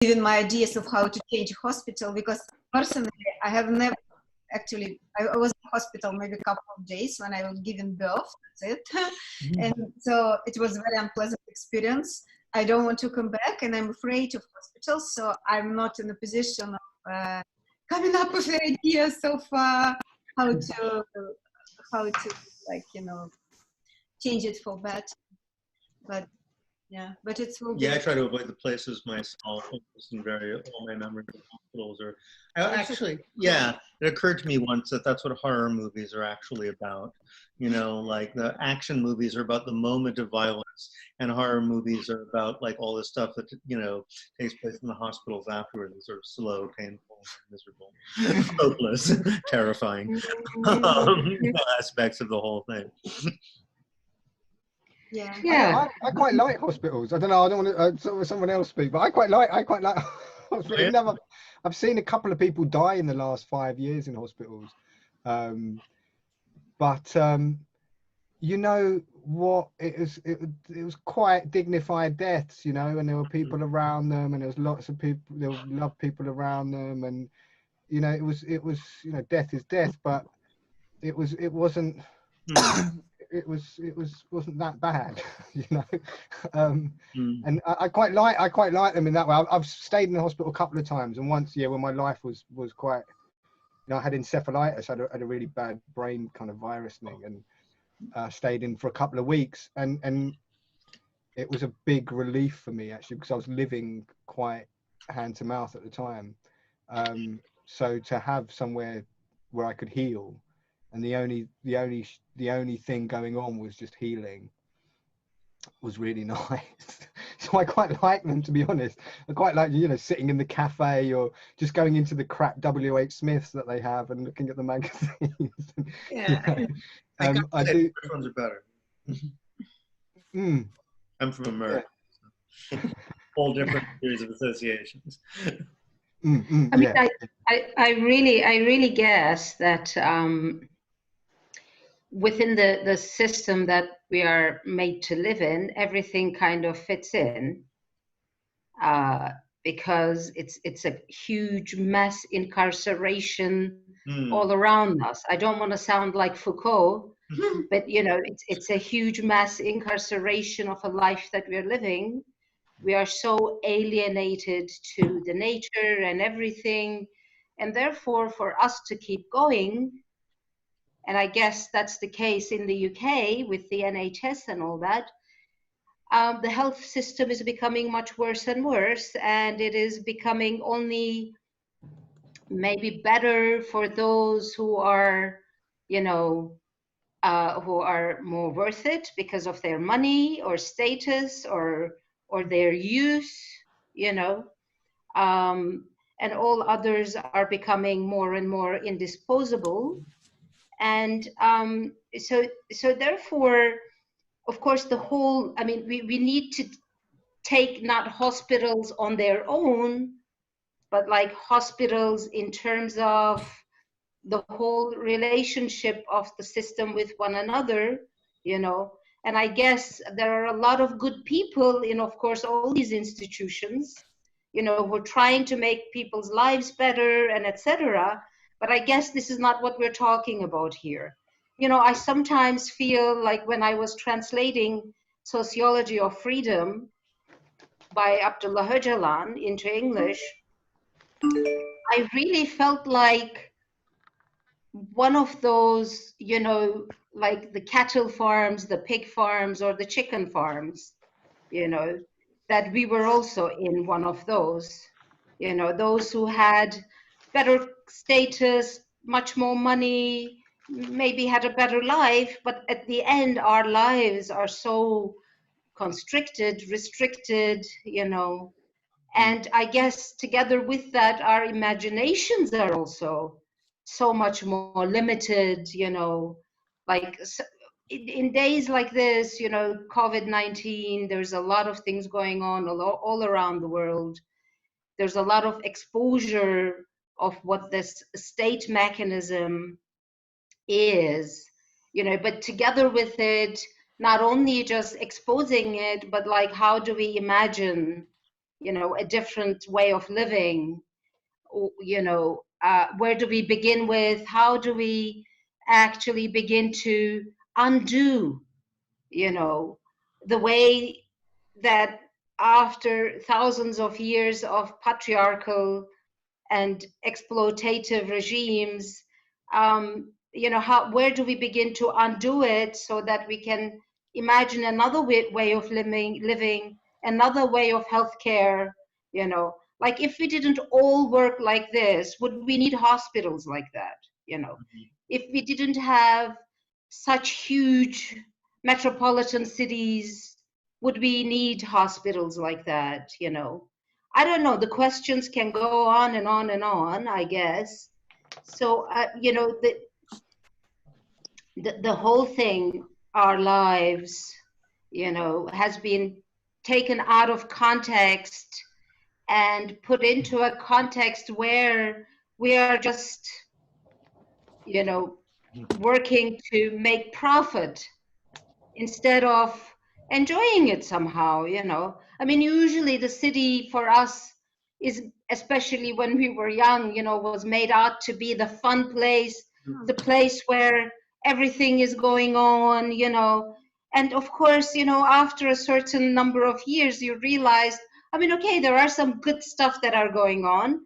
giving my ideas of how to change a hospital, because personally, I have never actually, I was in hospital maybe a couple of days when I was giving birth, that's it. And so it was a very unpleasant experience. I don't want to come back, and I'm afraid of hospitals, so I'm not in a position of coming up with ideas of how to like, you know, change it for better. But yeah, but it's will be. Yeah, I try to avoid the places myself. All my memories of hospitals are actually, yeah, it occurred to me once that that's what horror movies are actually about. You know, like the action movies are about the moment of violence, and horror movies are about like all the stuff that, you know, takes place in the hospitals afterward. Sort of slow, painful, miserable, hopeless, terrifying aspects of the whole thing. Yeah, yeah. I quite like hospitals. I don't know. I don't want to someone else speak, but I quite like hospitals. Yeah. I've seen a couple of people die in the last 5 years in hospitals, but you know what? It was quite dignified deaths, you know, and there were people around them, and there was lots of people. There were loved people around them, and you know, it was you know, death is death, but it wasn't. It wasn't that bad, you know. And I quite like them in that way. I've stayed in the hospital a couple of times, and once, yeah, when my life was quite, you know, I had encephalitis. I had a really bad brain kind of virus thing, and stayed in for a couple of weeks, and it was a big relief for me actually, because I was living quite hand to mouth at the time. So to have somewhere where I could heal, and the only thing going on was just healing, was really nice. So I quite like them, to be honest. I quite like, you know, sitting in the cafe or just going into the crap WH Smiths that they have and looking at the magazines. yeah. You know, I do. Which ones are better? I'm from America. Yeah. So all different series of associations. I mean, yeah. I really guess that within the system that we are made to live in, everything kind of fits in, because it's a huge mass incarceration all around us. I don't want to sound like Foucault, but you know, it's a huge mass incarceration of a life that we're living. We are so alienated to the nature and everything, and therefore for us to keep going, and I guess that's the case in the UK with the NHS and all that, the health system is becoming much worse and worse, and it is becoming only maybe better for those who are, you know, who are more worth it because of their money or status or their use, you know, and all others are becoming more and more indisposable. And so therefore, of course, the whole, I mean, we need to take not hospitals on their own, but like hospitals in terms of the whole relationship of the system with one another, you know. And I guess there are a lot of good people in, of course, all these institutions, you know, who are trying to make people's lives better and etc. But I guess this is not what we're talking about here. You know, I sometimes feel like when I was translating Sociology of Freedom by Abdullah Öcalan into English, I really felt like one of those, you know, like the cattle farms, the pig farms, or the chicken farms, you know, that we were also in one of those, you know, those who had better status, much more money, maybe had a better life, but at the end, our lives are so constricted, restricted, you know, and I guess together with that, our imaginations are also so much more limited, you know, like in days like this, you know, COVID-19, there's a lot of things going on all around the world. There's a lot of exposure of what this state mechanism is, you know, but together with it, not only just exposing it, but like, how do we imagine you know, a different way of living? You know, where do we begin with? How do we actually begin to undo, you know, the way that after thousands of years of patriarchal and exploitative regimes, you know, where do we begin to undo it so that we can imagine another way of living, another way of healthcare, you know? Like, if we didn't all work like this, would we need hospitals like that, you know? If we didn't have such huge metropolitan cities, would we need hospitals like that, you know? I don't know. The questions can go on and on and on, I guess. So, you know, the whole thing, our lives, you know, has been taken out of context and put into a context where we are just, you know, working to make profit instead of enjoying it somehow, you know. I mean, usually the city for us is, especially when we were young, you know, was made out to be the fun place, the place where everything is going on, you know. And of course, you know, after a certain number of years, you realize, I mean, okay, there are some good stuff that are going on,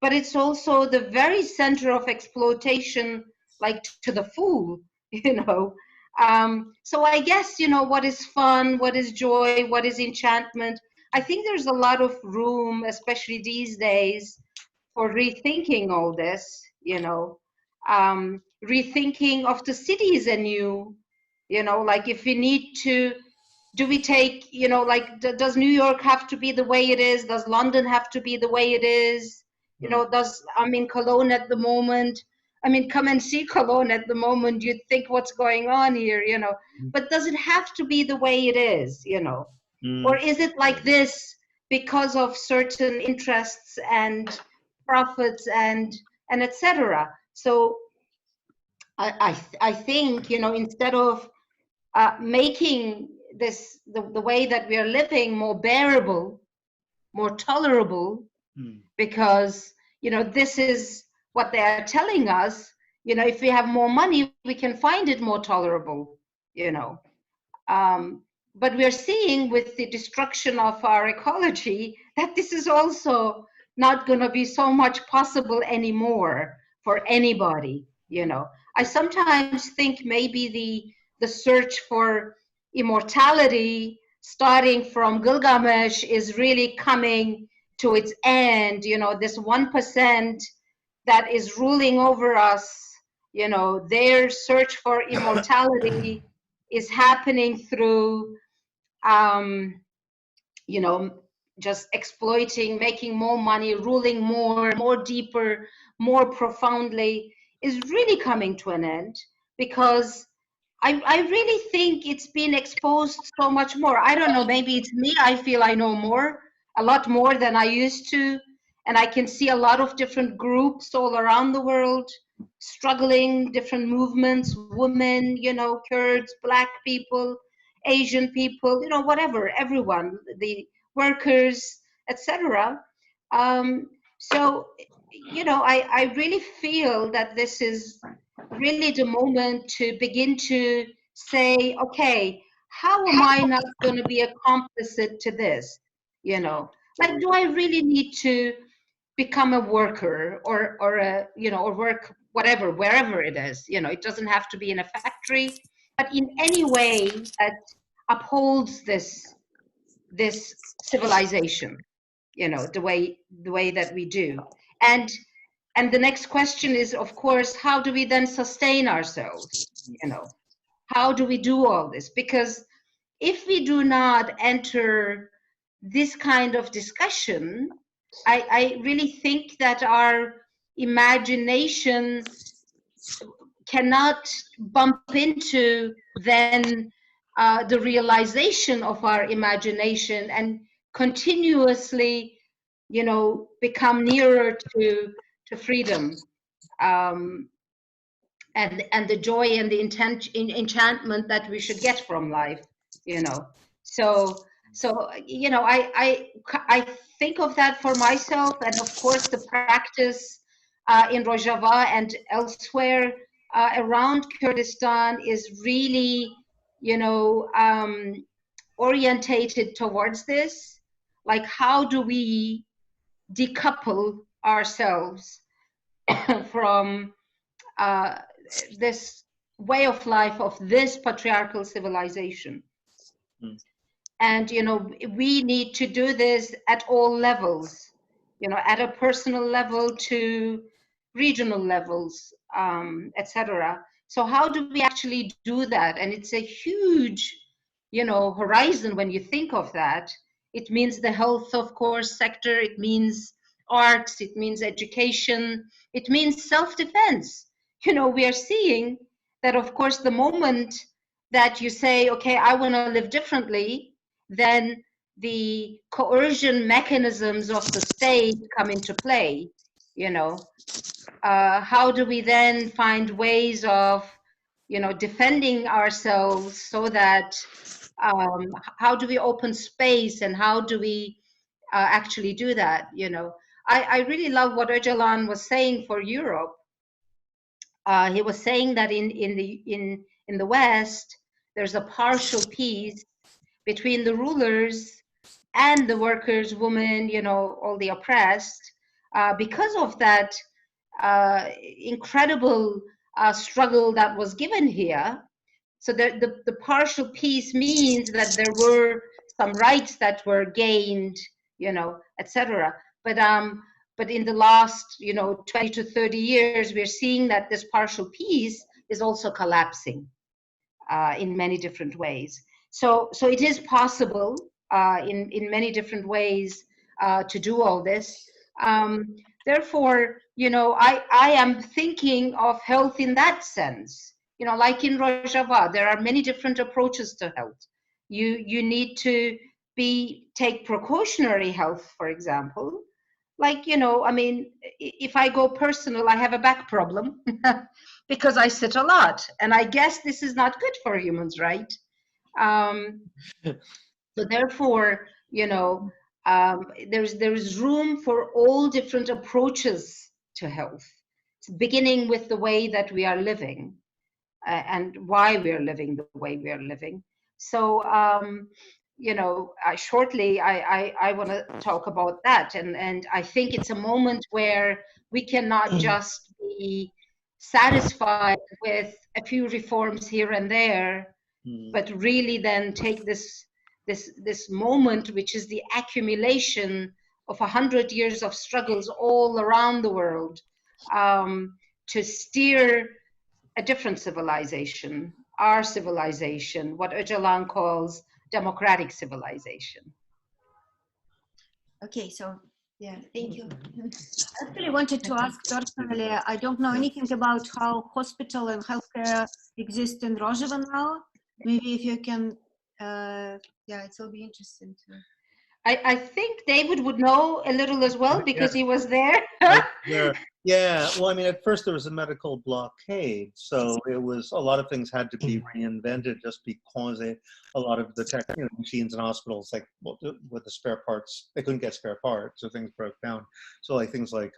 but it's also the very center of exploitation, like to the full, you know. So I guess, you know, what is fun, what is joy, what is enchantment? I think there's a lot of room, especially these days, for rethinking all this, you know, rethinking of the cities anew, you know, like if we need to, do we take, you know, like, does New York have to be the way it is? Does London have to be the way it is? You know, I'm in Cologne at the moment. I mean, come and see Cologne at the moment. You'd think, what's going on here, you know? But does it have to be the way it is, you know? Or is it like this because of certain interests and profits and etc.? So I think, you know, instead of making this the way that we are living more bearable, more tolerable, because, you know, this is what they are telling us, you know, if we have more money, we can find it more tolerable, you know. But we're seeing with the destruction of our ecology that this is also not going to be so much possible anymore for anybody, you know. I sometimes think maybe the search for immortality starting from Gilgamesh is really coming to its end, you know, this 1% that is ruling over us, you know, their search for immortality is happening through, you know, just exploiting, making more money, ruling more deeper, more profoundly, is really coming to an end, because I really think it's been exposed so much more. I don't know, maybe it's me. I feel I know more, a lot more than I used to. And I can see a lot of different groups all around the world struggling, different movements, women, you know, Kurds, Black people, Asian people, you know, whatever, everyone, the workers, etc. So, you know, I really feel that this is really the moment to begin to say, okay, how am I not going to be a complicit to this? You know, like, do I really need to become a worker or a, you know, or work whatever, wherever it is? You know, it doesn't have to be in a factory, but in any way that upholds this civilization, you know, the way that we do. And the next question is, of course, how do we then sustain ourselves? You know, how do we do all this? Because if we do not enter this kind of discussion, I really think that our imagination cannot bump into then the realization of our imagination and continuously, you know, become nearer to freedom, and the joy and the enchantment that we should get from life, you know. So So, you know, I think of that for myself, and of course the practice in Rojava and elsewhere around Kurdistan is really, you know, orientated towards this. Like, how do we decouple ourselves from this way of life of this patriarchal civilization? Mm. And, you know, we need to do this at all levels, you know, at a personal level to regional levels, etc. So how do we actually do that? And it's a huge, you know, horizon when you think of that. It means the health, of course, sector. It means arts. It means education. It means self-defense. You know, we are seeing that, of course, the moment that you say, okay, I want to live differently, then the coercion mechanisms of the state come into play. You know, how do we then find ways of, you know, defending ourselves so that how do we open space, and how do we actually do that? You know, I really love what Öcalan was saying for Europe. He was saying that in the West there's a partial peace between the rulers and the workers, women, you know, all the oppressed, because of that incredible struggle that was given here. So the partial peace means that there were some rights that were gained, you know, etc. But in the last, you know, 20 to 30 years, we're seeing that this partial peace is also collapsing in many different ways. So it is possible in many different ways to do all this. Therefore, you know, I am thinking of health in that sense. You know, like in Rojava, there are many different approaches to health. You need to take precautionary health, for example. Like, you know, I mean, if I go personal, I have a back problem because I sit a lot, and I guess this is not good for humans, right? So therefore, you know, there's room for all different approaches to health, beginning with the way that we are living and why we are living the way we are living. So, you know, shortly, I want to talk about that. And I think it's a moment where we cannot just be satisfied with a few reforms here and there, but really then take this moment, which is the accumulation of 100 years of struggles all around the world, to steer a different civilization, our civilization, what Öcalan calls democratic civilization. Okay, so yeah, thank you. I actually wanted to ask personally, I don't know anything about how hospital and healthcare exist in Rojava now. Maybe if you can, yeah, it will be interesting to. I think David would know a little as well because he was there. Yeah, well, I mean, at first there was a medical blockade, so it was a lot of things had to be reinvented just because a lot of the machines in hospitals, like with the spare parts, they couldn't get spare parts, so things broke down. So like things like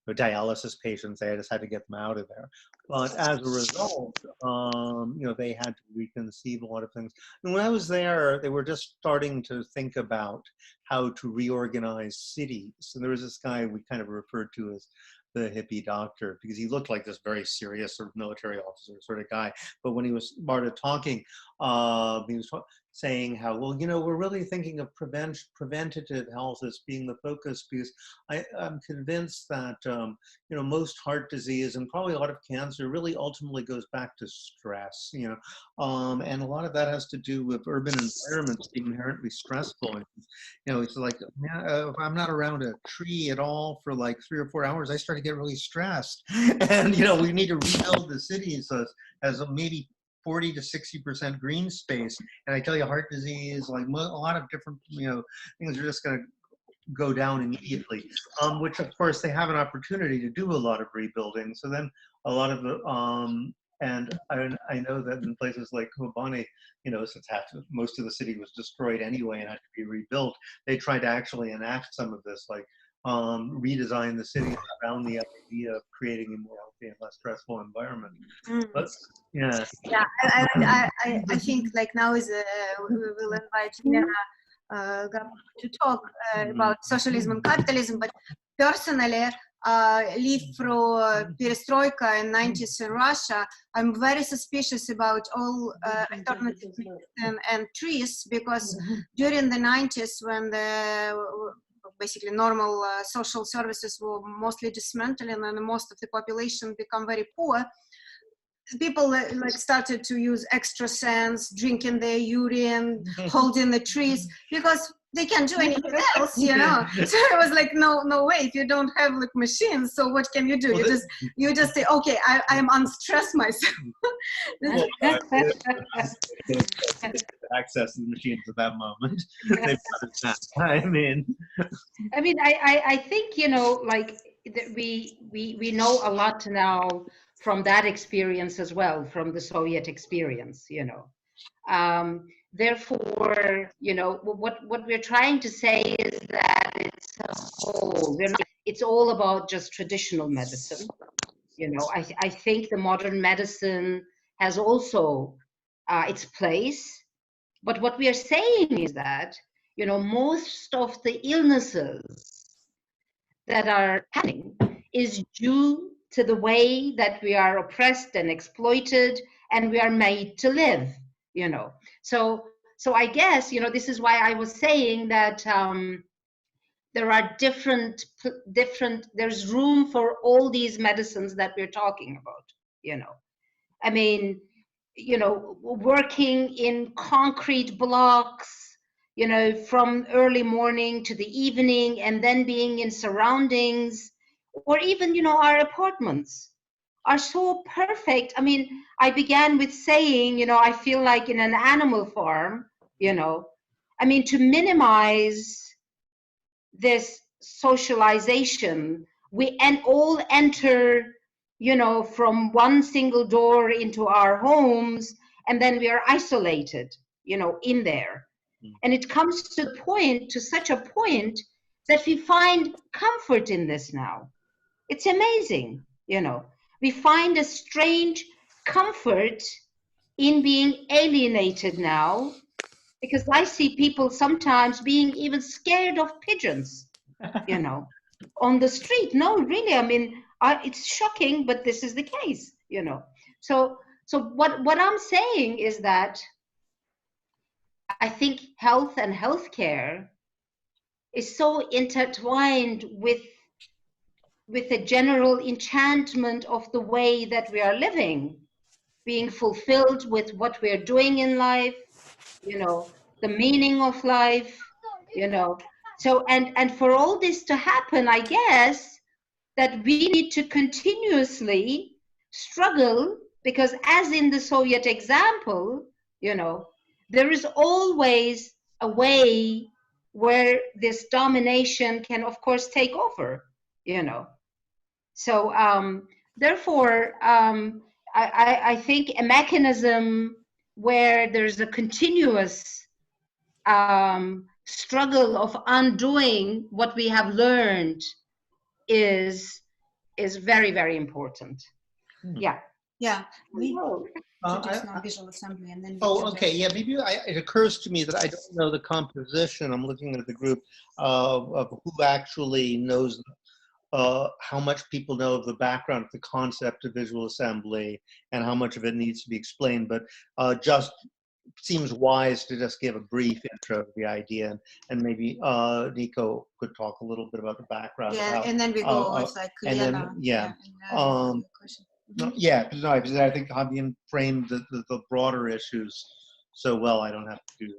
dialysis patients, they just had to get them out of there. But as a result, you know, they had to reconceive a lot of things. And when I was there, they were just starting to think about how to reorganize cities. And there was this guy we kind of referred to as the hippie doctor, because he looked like this very serious sort of military officer sort of guy. But when he started talking, he was saying how, well, you know, we're really thinking of preventative health as being the focus, because I'm convinced that, you know, most heart disease and probably a lot of cancer really ultimately goes back to stress, you know, and a lot of that has to do with urban environments being inherently stressful. And, you know, it's like, if I'm not around a tree at all for like 3 or 4 hours, I start to get really stressed. And, you know, we need to rebuild the cities as maybe 40 to 60% green space. And I tell you, heart disease, like a lot of different, you know, things are just going to go down immediately, which of course they have an opportunity to do a lot of rebuilding. So then a lot of the And I know that in places like Kobani, you know, since most of the city was destroyed anyway and had to be rebuilt, they tried to actually enact some of this, like redesign the city around the idea of creating a more healthy and less stressful environment. But yeah. Yeah, I think like now is we will invite Lena to talk about socialism and capitalism, but personally, live through perestroika and 90s in Russia, I'm very suspicious about all alternative medicine and trees, because during the 90s, when the basically normal social services were mostly dismantling and most of the population become very poor, people like started to use extrasens, drinking their urine, holding the trees, because they can't do anything else, you know. So it was like, no way. If you don't have like machines, so what can you do? Well, you just say, okay, I'm unstressed myself. Well, access to the machines at that moment. I mean, I think, you know, like we know a lot now from that experience as well, from the Soviet experience, you know. Therefore, you know, what we're trying to say is that it's a whole. It's all about just traditional medicine. You know, I think the modern medicine has also its place. But what we are saying is that, you know, most of the illnesses that are happening is due to the way that we are oppressed and exploited and we are made to live, you know. So I guess, you know, this is why I was saying that there are different, there's room for all these medicines that we're talking about, you know. I mean, you know, working in concrete blocks, you know, from early morning to the evening, and then being in surroundings, or even, you know, our apartments are so perfect. I mean, I began with saying, you know, I feel like in an animal farm, you know. I mean, to minimize this socialization, we all enter, you know, from one single door into our homes, and then we are isolated, you know, in there. And it comes to the point, to such a point, that we find comfort in this now. It's amazing, you know. We find a strange comfort in being alienated now, because I see people sometimes being even scared of pigeons, you know, on the street. No, really, I mean, it's shocking, but this is the case, you know. So what I'm saying is that I think health and healthcare is so intertwined with the general enchantment of the way that we are living, being fulfilled with what we're doing in life, you know, the meaning of life, you know. So, and for all this to happen, I guess that we need to continuously struggle, because as in the Soviet example, you know, there is always a way where this domination can, of course, take over, you know. So therefore, I think a mechanism where there's a continuous struggle of undoing what we have learned is very, very important. Yeah. Yeah. Visual assembly, and then okay. Yeah, maybe it occurs to me that I don't know the composition. I'm looking at the group of who actually knows how much people know of the background of the concept of visual assembly and how much of it needs to be explained, but just seems wise to just give a brief intro to the idea, and maybe Nika could talk a little bit about the background. Yeah, and then we go with like Lena. Because I think Javier framed the broader issues so well, I don't have to do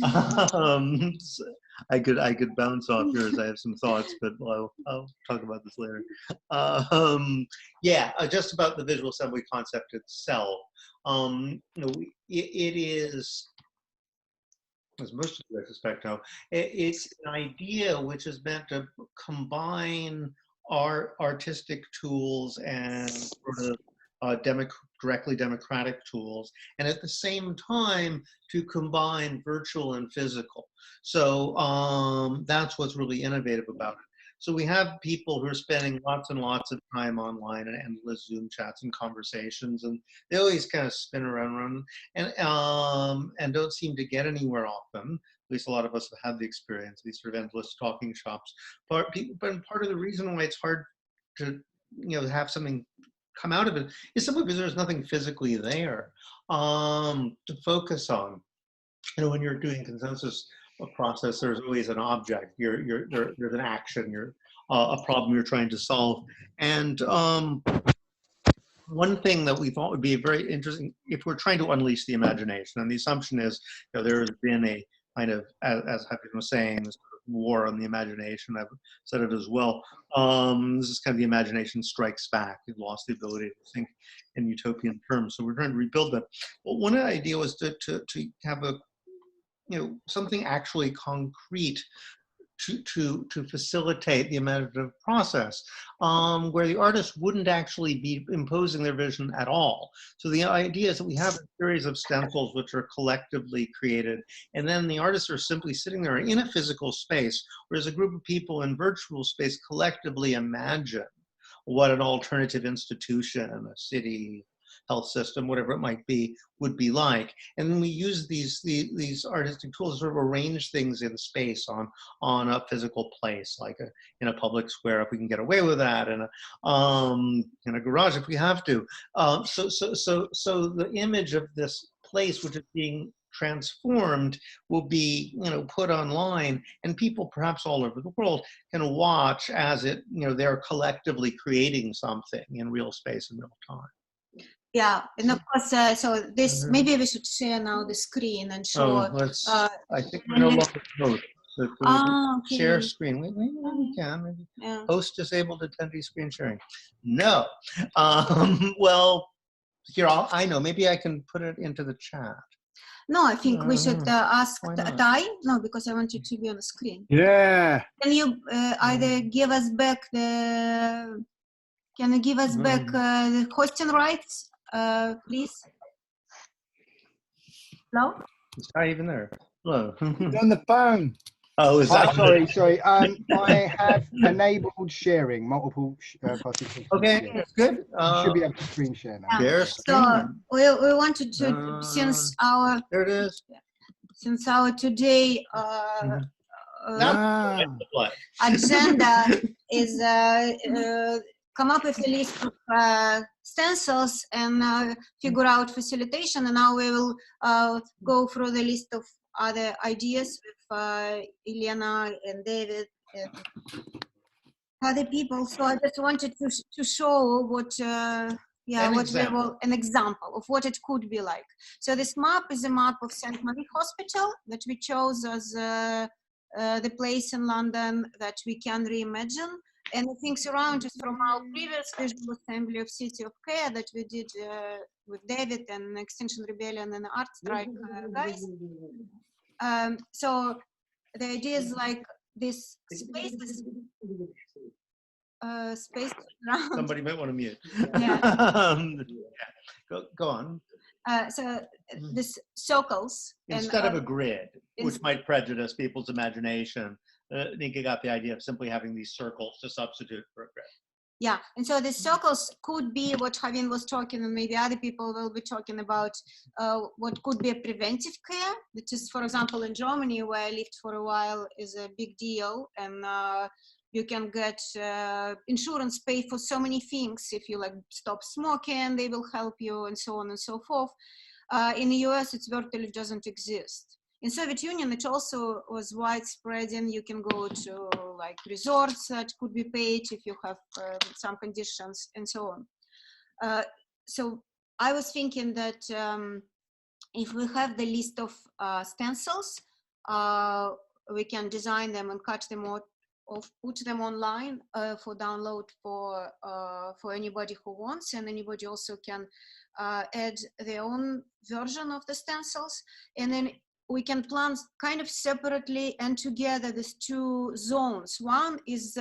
that. So I could bounce off yours. I have some thoughts, but I'll talk about this later. Just about the visual assembly concept itself. You know, it is, as most of you I suspect know, it's an idea which is meant to combine artistic tools and sort of directly democratic tools, and at the same time to combine virtual and physical. So that's what's really innovative about it. So we have people who are spending lots and lots of time online and endless Zoom chats and conversations, and they always kind of spin around and don't seem to get anywhere often. At least a lot of us have had the experience, these sort of endless talking shops. But part of the reason why it's hard to have something come out of it is simply because there's nothing physically there to focus on. When you're doing consensus process, there's always an object. There's an action. A problem you're trying to solve. And one thing that we thought would be very interesting, if we're trying to unleash the imagination, and the assumption is, there has been a kind of, as Hafiz was saying, this sort of war on the imagination. I've said it as well. This is kind of the imagination strikes back. We've lost the ability to think in utopian terms. So we're trying to rebuild that. Well, one idea was to have a something actually concrete to facilitate the imaginative process, where the artist wouldn't actually be imposing their vision at all. So the idea is that we have a series of stencils which are collectively created, and then the artists are simply sitting there in a physical space, whereas a group of people in virtual space collectively imagine what an alternative institution, a city, health system, whatever it might be, would be like. And then we use these artistic tools to sort of arrange things in space on a physical place, like in a public square, if we can get away with that, in a garage if we have to. So the image of this place, which is being transformed, will be put online, and people perhaps all over the world can watch as it they're collectively creating something in real space and real time. Yeah, and of course, so this, maybe we should share now the screen and show. I think we're no longer host. So can we share okay. screen? Maybe we can. Maybe Yeah. host disabled attendee screen sharing. No. Well, here, I know. Maybe I can put it into the chat. No, I think we should ask Ty. No, because I want you to be on the screen. Yeah. Can you either give us back the? Can you give us back the hosting rights, please? Hello? Is Ty even there? Hello. On the phone. Oh, is that? Sorry. I have enabled sharing, multiple participants. Okay, that's good. You should be able to screen share now. Share screen. So we wanted to, since our there it is. Since our today agenda is come up with a list of stencils and figure out facilitation, and now we will go through the list of other ideas with Elena and David and other people. So I just wanted to show what an example of what it could be like. So this map is a map of St. Marie Hospital that we chose as the place in London that we can reimagine. And the things around us from our previous visual assembly of City of Care that we did with David and Extinction Rebellion and Art Strike guys. So the idea is like this spaces, space around. Somebody might want to mute. Yeah. Go on. So this circles. Instead of a grid, which might prejudice people's imagination, Nika got the idea of simply having these circles to substitute for a grid. Yeah, and so the circles could be what Javin was talking, and maybe other people will be talking about what could be a preventive care, which is, for example, in Germany, where I lived for a while, is a big deal, and you can get insurance pay for so many things. If you like stop smoking, they will help you, and so on and so forth. In the US, it virtually doesn't exist. In Soviet Union, it also was widespread, and you can go to like resorts that could be paid if you have some conditions and so on. So I was thinking that if we have the list of stencils, we can design them and cut them out, or put them online for download for anybody who wants, and anybody also can add their own version of the stencils, and then we can plan kind of separately and together these two zones. One is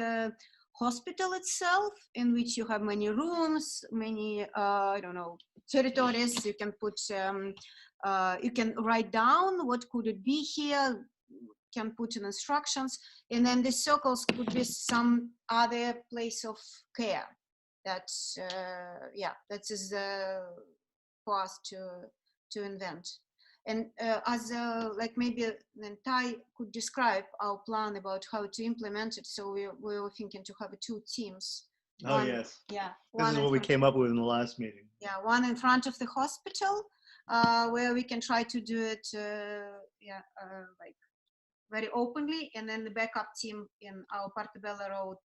hospital itself, in which you have many rooms, many, I don't know, territories. You can put, you can write down what could it be here, can put in instructions, and then the circles could be some other place of care. That's, yeah, that is for us to invent. And as like maybe then Ty could describe our plan about how to implement it. So we were thinking to have 2 teams. Oh, yes. Yeah. This is what we came up with in the last meeting. Yeah, one in front of the hospital, where we can try to do it, yeah, like very openly, and then the backup team in our Portobello Road,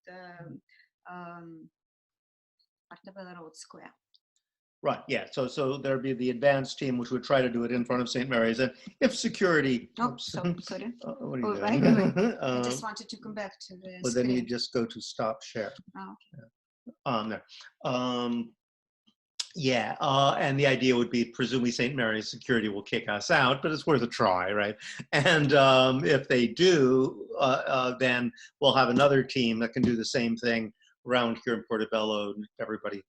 Portobello Road Square. Right, yeah, so there'd be the advanced team, which would try to do it in front of St. Mary's, and if security... Oh, sorry. What are you right, doing? I just wanted to come back to the Well, screen. then you just go to stop share. Oh, okay. There. Yeah, and the idea would be presumably St. Mary's security will kick us out, but it's worth a try, right? And if they do, then we'll have another team that can do the same thing around here in Portobello. Everybody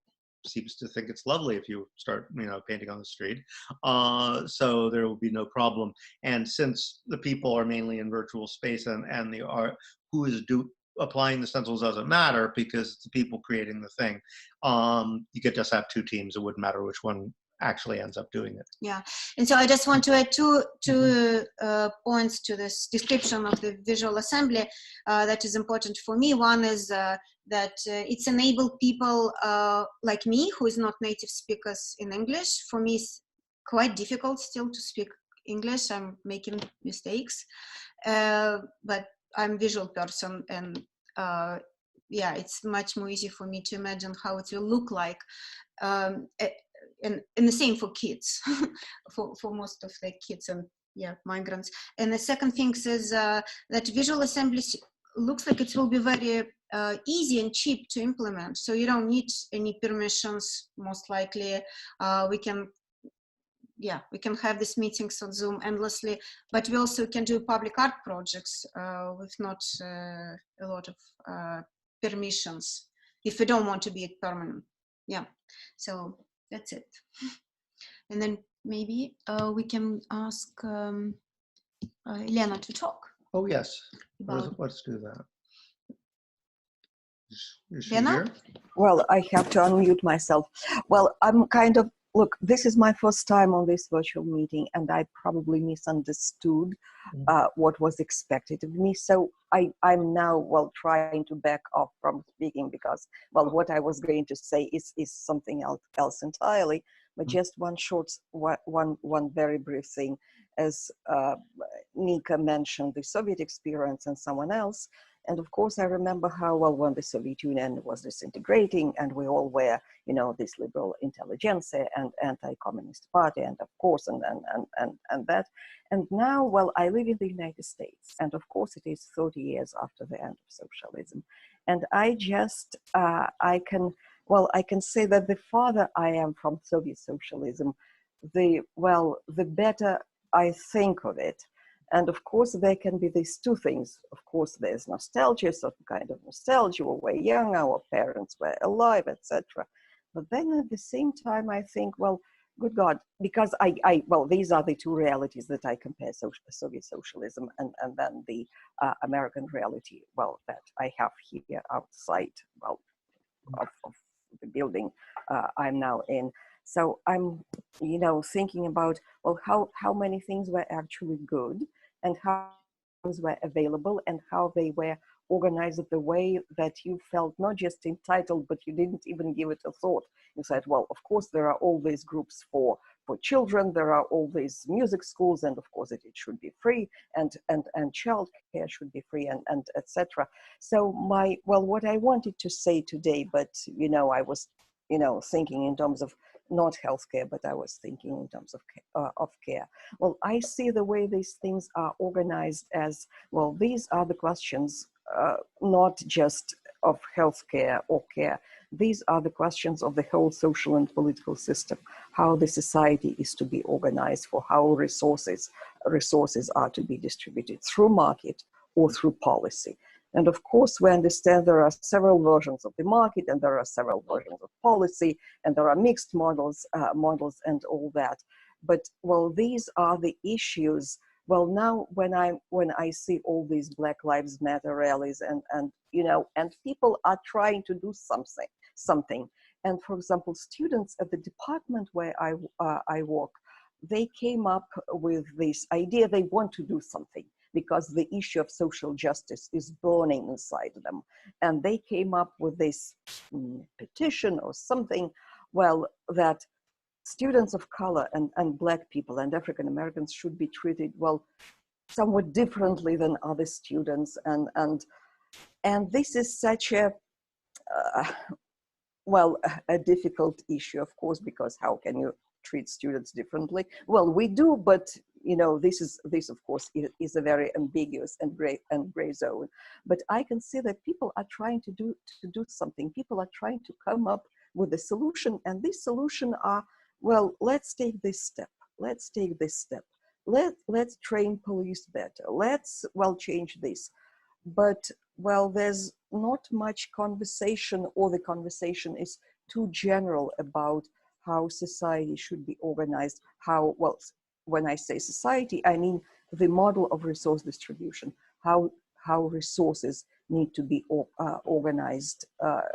seems to think it's lovely if you start, painting on the street. So there will be no problem. And since the people are mainly in virtual space and the art, who is applying the stencils doesn't matter because it's the people creating the thing. You could just have 2 teams. It wouldn't matter which one actually ends up doing it. Yeah, and so I just want to add two points to this description of the visual assembly that is important for me. One is that it's enabled people like me, who is not native speakers in English. For me, it's quite difficult still to speak English. I'm making mistakes, but I'm a visual person, and yeah, it's much more easy for me to imagine how it will look like. And the same for kids, for most of the kids and migrants. And the second thing is that visual assembly looks like it will be very easy and cheap to implement. So you don't need any permissions, most likely. We can have these meetings on Zoom endlessly, but we also can do public art projects with not a lot of permissions if we don't want to be permanent. Yeah, so that's it. And then maybe we can ask Elena to talk. Oh, yes. Let's do that. Is she Elena? here? Well, I have to unmute myself. Well, I'm kind of, look, this is my first time on this virtual meeting, and I probably misunderstood what was expected of me. So I'm now, well, trying to back off from speaking because, well, what I was going to say is something else entirely. But just one very brief thing. As Nika mentioned, the Soviet experience and someone else. And of course, I remember how, well, when the Soviet Union was disintegrating and we all were, this liberal intelligentsia and anti-communist party, and of course, and that. And now, well, I live in the United States. And of course, it is 30 years after the end of socialism. And I just, I can say that the farther I am from Soviet socialism, the better I think of it. And of course, there can be these 2 things. Of course, there's nostalgia, certain kind of nostalgia. We were young, our parents were alive, etc. But then at the same time, I think, well, good God, because these are the 2 realities that I compare: Soviet socialism and then the American reality, well, that I have here outside, well, of the building I'm now in. So I'm, thinking about, well, how many things were actually good and how things were available and how they were organized the way that you felt not just entitled, but you didn't even give it a thought. You said, well, of course, there are all these groups for children, there are all these music schools, and of course it should be free, and child care should be free, and etc. So what I wanted to say today, but, I was, thinking in terms of not healthcare, but I was thinking in terms of care. Well, I see the way these things are organized as, well, these are the questions, not just of healthcare or care. These are the questions of the whole social and political system, how the society is to be organized, for how resources are to be distributed through market or through policy. And of course, we understand there are several versions of the market, and there are several versions of policy, and there are mixed models, and all that. But well, these are the issues. Well, now when I see all these Black Lives Matter rallies, and you know, and people are trying to do something. And for example, students at the department where I work, they came up with this idea they want to do something because the issue of social justice is burning inside them. And they came up with this petition or something, well, that students of color and Black people and African Americans should be treated, well, somewhat differently than other students. And this is such a, well, a difficult issue, of course, because how can you treat students differently? Well, we do, but you know, this of course is a very ambiguous and gray zone. But I can see that people are trying to do something. People are trying to come up with a solution, and this solution are, well, let's take this step. Let's take this step. Let's train police better. Let's, well, change this. But well, there's not much conversation, or the conversation is too general about how society should be organized. How, well, when I say society, I mean the model of resource distribution, how resources need to be organized,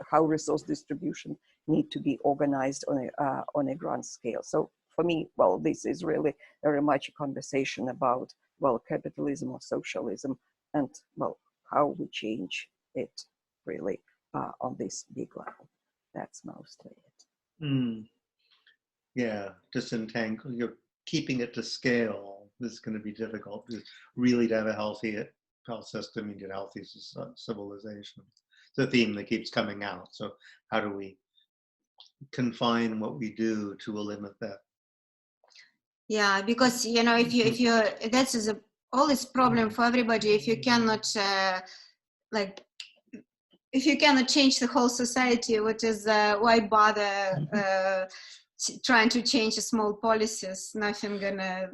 how resource distribution need to be organized on a grand scale. So for me, well, this is really very much a conversation about, well, capitalism or socialism, and well, how we change it really on this big level. That's mostly it. Mm. Yeah, disentangle. You're keeping it to scale. This is going to be difficult. Really, to have a healthy health system, you need a healthy civilization. It's a theme that keeps coming out. So how do we confine what we do to a limit that? Yeah, because you know, if you that is always problem for everybody. If you cannot like, if you cannot change the whole society, what is why bother trying to change small policies? Nothing gonna.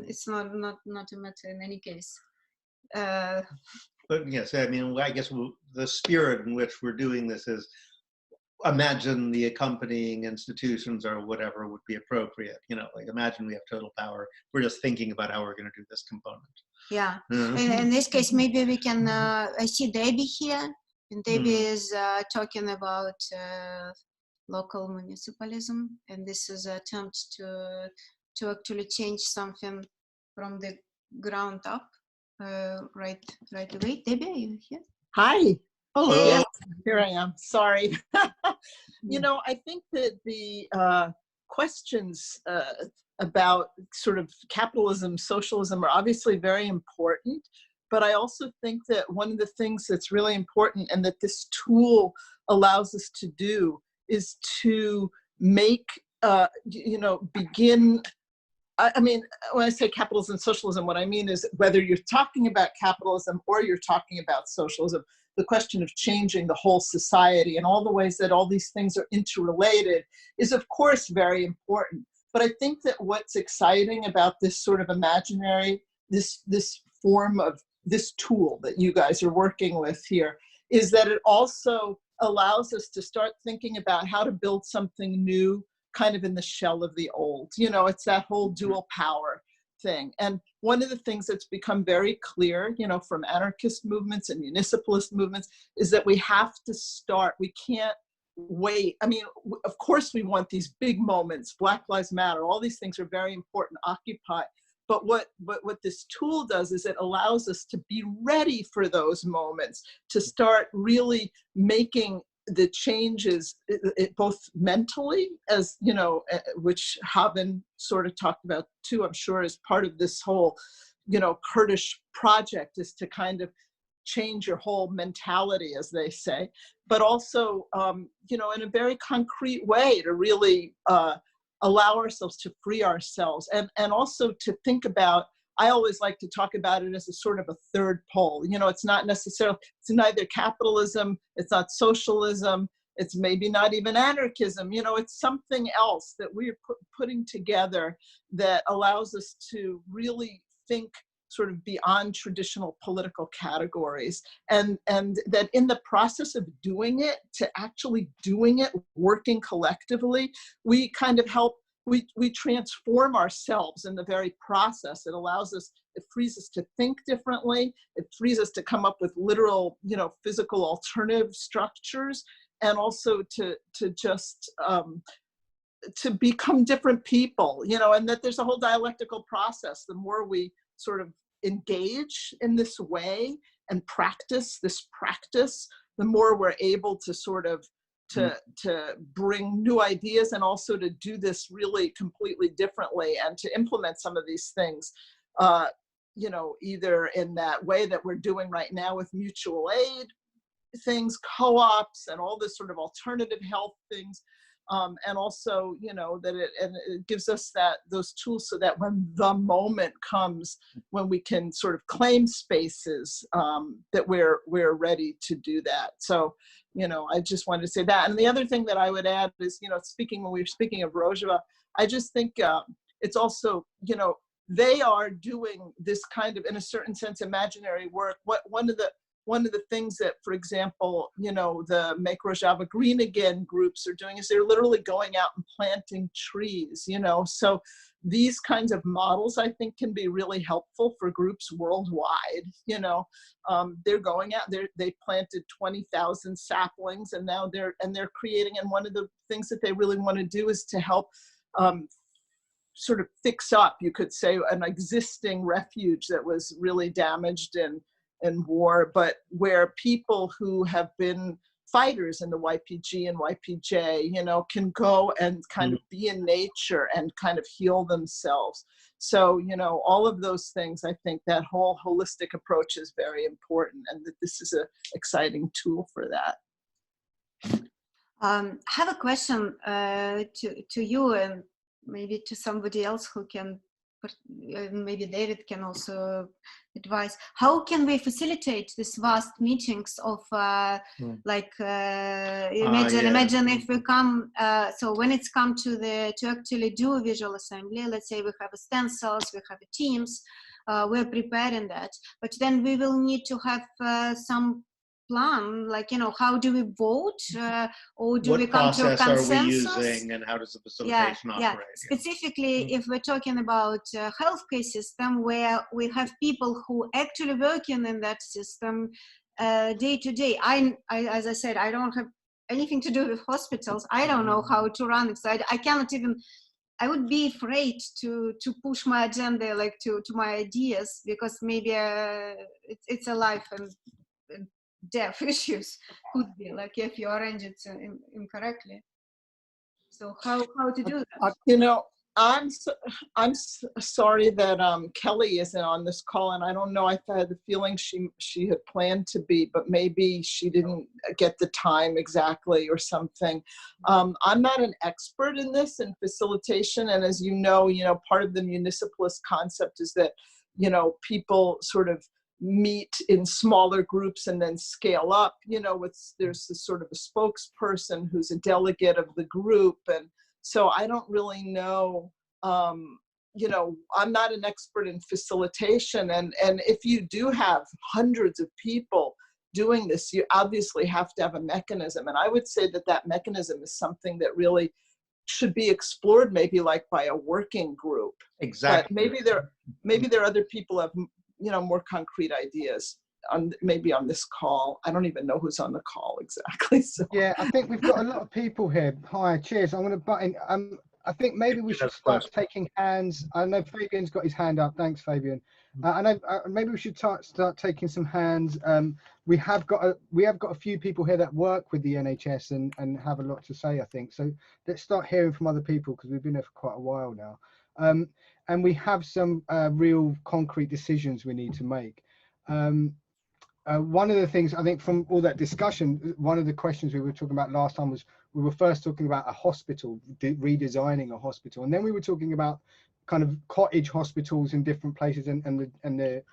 It's not a matter in any case. But yes, I mean, I guess the spirit in which we're doing this is, imagine the accompanying institutions or whatever would be appropriate. You know, like imagine we have total power. We're just thinking about how we're going to do this component. Yeah. In this case, maybe we can. I see Debbie here, and Debbie is talking about local municipalism, and this is an attempt to actually change something from the ground up. Right away. Debbie, are you here? Hi. Hello. Yes, here I am. Sorry. You know, I think that the questions about sort of capitalism, socialism are obviously very important, but I also think that one of the things that's really important and that this tool allows us to do is to make, you know, begin. I mean, when I say capitalism and socialism, what I mean is whether you're talking about capitalism or you're talking about socialism, the question of changing the whole society and all the ways that all these things are interrelated is, of course, very important. But I think that what's exciting about this sort of imaginary, this form of this tool that you guys are working with here, is that it also allows us to start thinking about how to build something new, kind of in the shell of the old. You know, it's that whole dual power thing. And one of the things that's become very clear, you know, from anarchist movements and municipalist movements is that we have to start, we can't wait. I mean, of course we want these big moments, Black Lives Matter, all these things are very important, Occupy. But what this tool does is it allows us to be ready for those moments, to start really making the changes, both mentally, as you know, which Haben sort of talked about too, I'm sure, as part of this whole, you know, Kurdish project, is to kind of change your whole mentality, as they say, but also, you know, in a very concrete way to really allow ourselves to free ourselves, and also to think about, I always like to talk about it as a sort of a third pole. You know, it's not necessarily, it's neither capitalism, it's not socialism, it's maybe not even anarchism. You know, it's something else that we're putting together that allows us to really think sort of beyond traditional political categories, and that in the process of doing it, to actually doing it, working collectively, we kind of help, we transform ourselves in the very process. It allows us, it frees us to think differently. It frees us to come up with literal, you know, physical alternative structures, and also to just to become different people, you know, and that there's a whole dialectical process. The more we sort of engage in this way and practice this practice, the more we're able to sort of to bring new ideas, and also to do this really completely differently, and to implement some of these things, you know, either in that way that we're doing right now with mutual aid things, co-ops, and all this sort of alternative health things. And also, you know, that it gives us those tools so that when the moment comes, when we can sort of claim spaces, that we're ready to do that. So, you know, I just wanted to say that. And the other thing that I would add is, you know, when we were speaking of Rojava, I just think it's also, you know, they are doing this kind of, in a certain sense, imaginary work. One of the things that, for example, you know, the Make Rojava Green Again groups are doing is they're literally going out and planting trees, you know. So these kinds of models, I think, can be really helpful for groups worldwide, you know. They're going out, they planted 20,000 saplings, and now they're creating, and one of the things that they really want to do is to help sort of fix up, you could say, an existing refuge that was really damaged in war, but where people who have been fighters in the YPG and YPJ, you know, can go and kind of be in nature and kind of heal themselves. So, you know, all of those things, I think that whole holistic approach is very important, and that this is an exciting tool for that. I have a question to you, and maybe to somebody else who can, maybe David can also advise. How can we facilitate these vast meetings of imagine if we come, so when it's come to actually do a visual assembly, let's say we have a stencils, we have a Teams, we're preparing that, but then we will need to have some plan, like, you know, how do we vote, or do we come to a consensus? What process are we using, and how does the facilitation operate? Specifically, if we're talking about healthcare system, where we have people who actually working in that system day to day. I, as I said, I don't have anything to do with hospitals. I don't know how to run it. So I cannot even, I would be afraid to push my agenda, like to my ideas, because maybe it's a life and death issues, could be, like if you arrange it incorrectly. So how to do that? You know, I'm sorry that Kelly isn't on this call, and I don't know, I had the feeling she had planned to be, but maybe she didn't get the time exactly or something. I'm not an expert in this, in facilitation, and as you know, part of the municipalist concept is that, you know, people sort of meet in smaller groups and then scale up, you know, there's this sort of a spokesperson who's a delegate of the group. And so I don't really know, you know, I'm not an expert in facilitation. And if you do have hundreds of people doing this, you obviously have to have a mechanism. And I would say that mechanism is something that really should be explored, maybe like by a working group. Exactly. But maybe there are other people who have, you know, more concrete ideas maybe on this call. I don't even know who's on the call exactly. So yeah, I think we've got a lot of people here. Hi, cheers. I'm going to butt in. I think maybe we should start taking hands. I know Fabian's got his hand up. Thanks, Fabian. I know maybe we should start taking some hands. We have got a few people here that work with the NHS and have a lot to say, I think. So let's start hearing from other people, because we've been there for quite a while now. And we have some real concrete decisions we need to make. One of the things, I think, from all that discussion, one of the questions we were talking about last time was, we were first talking about a hospital, redesigning a hospital, and then we were talking about kind of cottage hospitals in different places, and the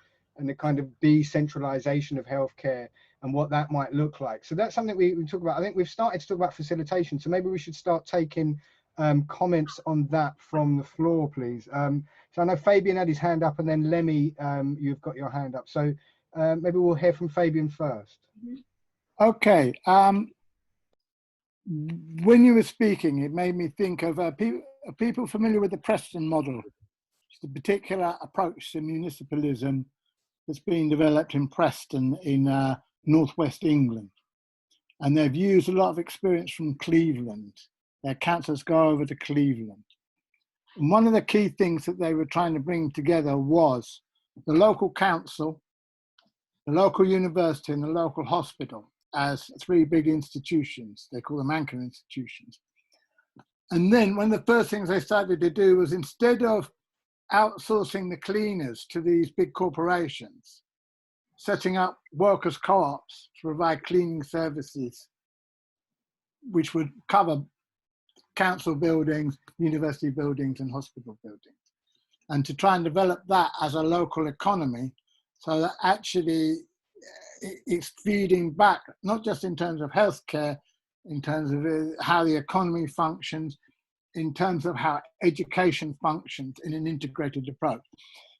kind of decentralization of healthcare and what that might look like. So that's something we talk about. I think we've started to talk about facilitation, so maybe we should start taking comments on that from the floor, please. So I know Fabian had his hand up, and then Lemmy, you've got your hand up. So maybe we'll hear from Fabian first. Okay. When you were speaking, it made me think of people familiar with the Preston model. It's the particular approach to municipalism that's been developed in Preston in northwest England. And they've used a lot of experience from Cleveland. Their councillors go over to Cleveland. And one of the key things that they were trying to bring together was the local council, the local university, and the local hospital as three big institutions. They call them anchor institutions. And then one of the first things they started to do was, instead of outsourcing the cleaners to these big corporations, setting up workers' co-ops to provide cleaning services, which would cover council buildings, university buildings, and hospital buildings, and to try and develop that as a local economy, so that actually it's feeding back, not just in terms of healthcare, in terms of how the economy functions, in terms of how education functions in an integrated approach.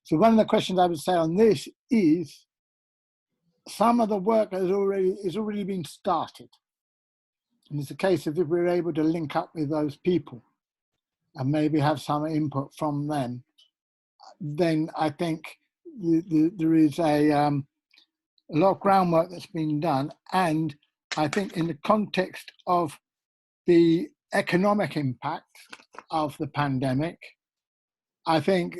So one of the questions I would say on this is, some of the work is already been started. And it's a case of, if we're able to link up with those people and maybe have some input from them, then I think there is a lot of groundwork that's been done. And I think in the context of the economic impact of the pandemic, I think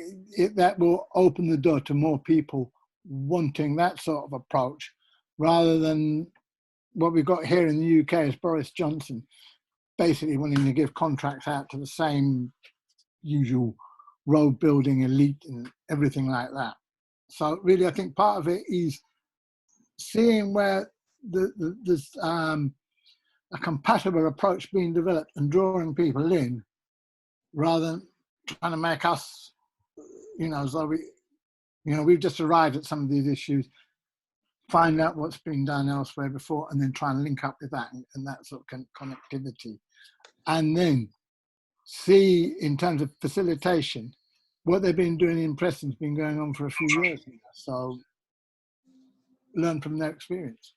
that will open the door to more people wanting that sort of approach, rather than what we've got here in the UK is Boris Johnson basically wanting to give contracts out to the same usual road building elite and everything like that. So really, I think part of it is seeing where there's a compatible approach being developed and drawing people in, rather than trying to make us, as though we've just arrived at some of these issues, find out what's been done elsewhere before, and then try and link up with that and that sort of connectivity. And then see, in terms of facilitation, what they've been doing in Preston's been going on for a few years now. So learn from their experience.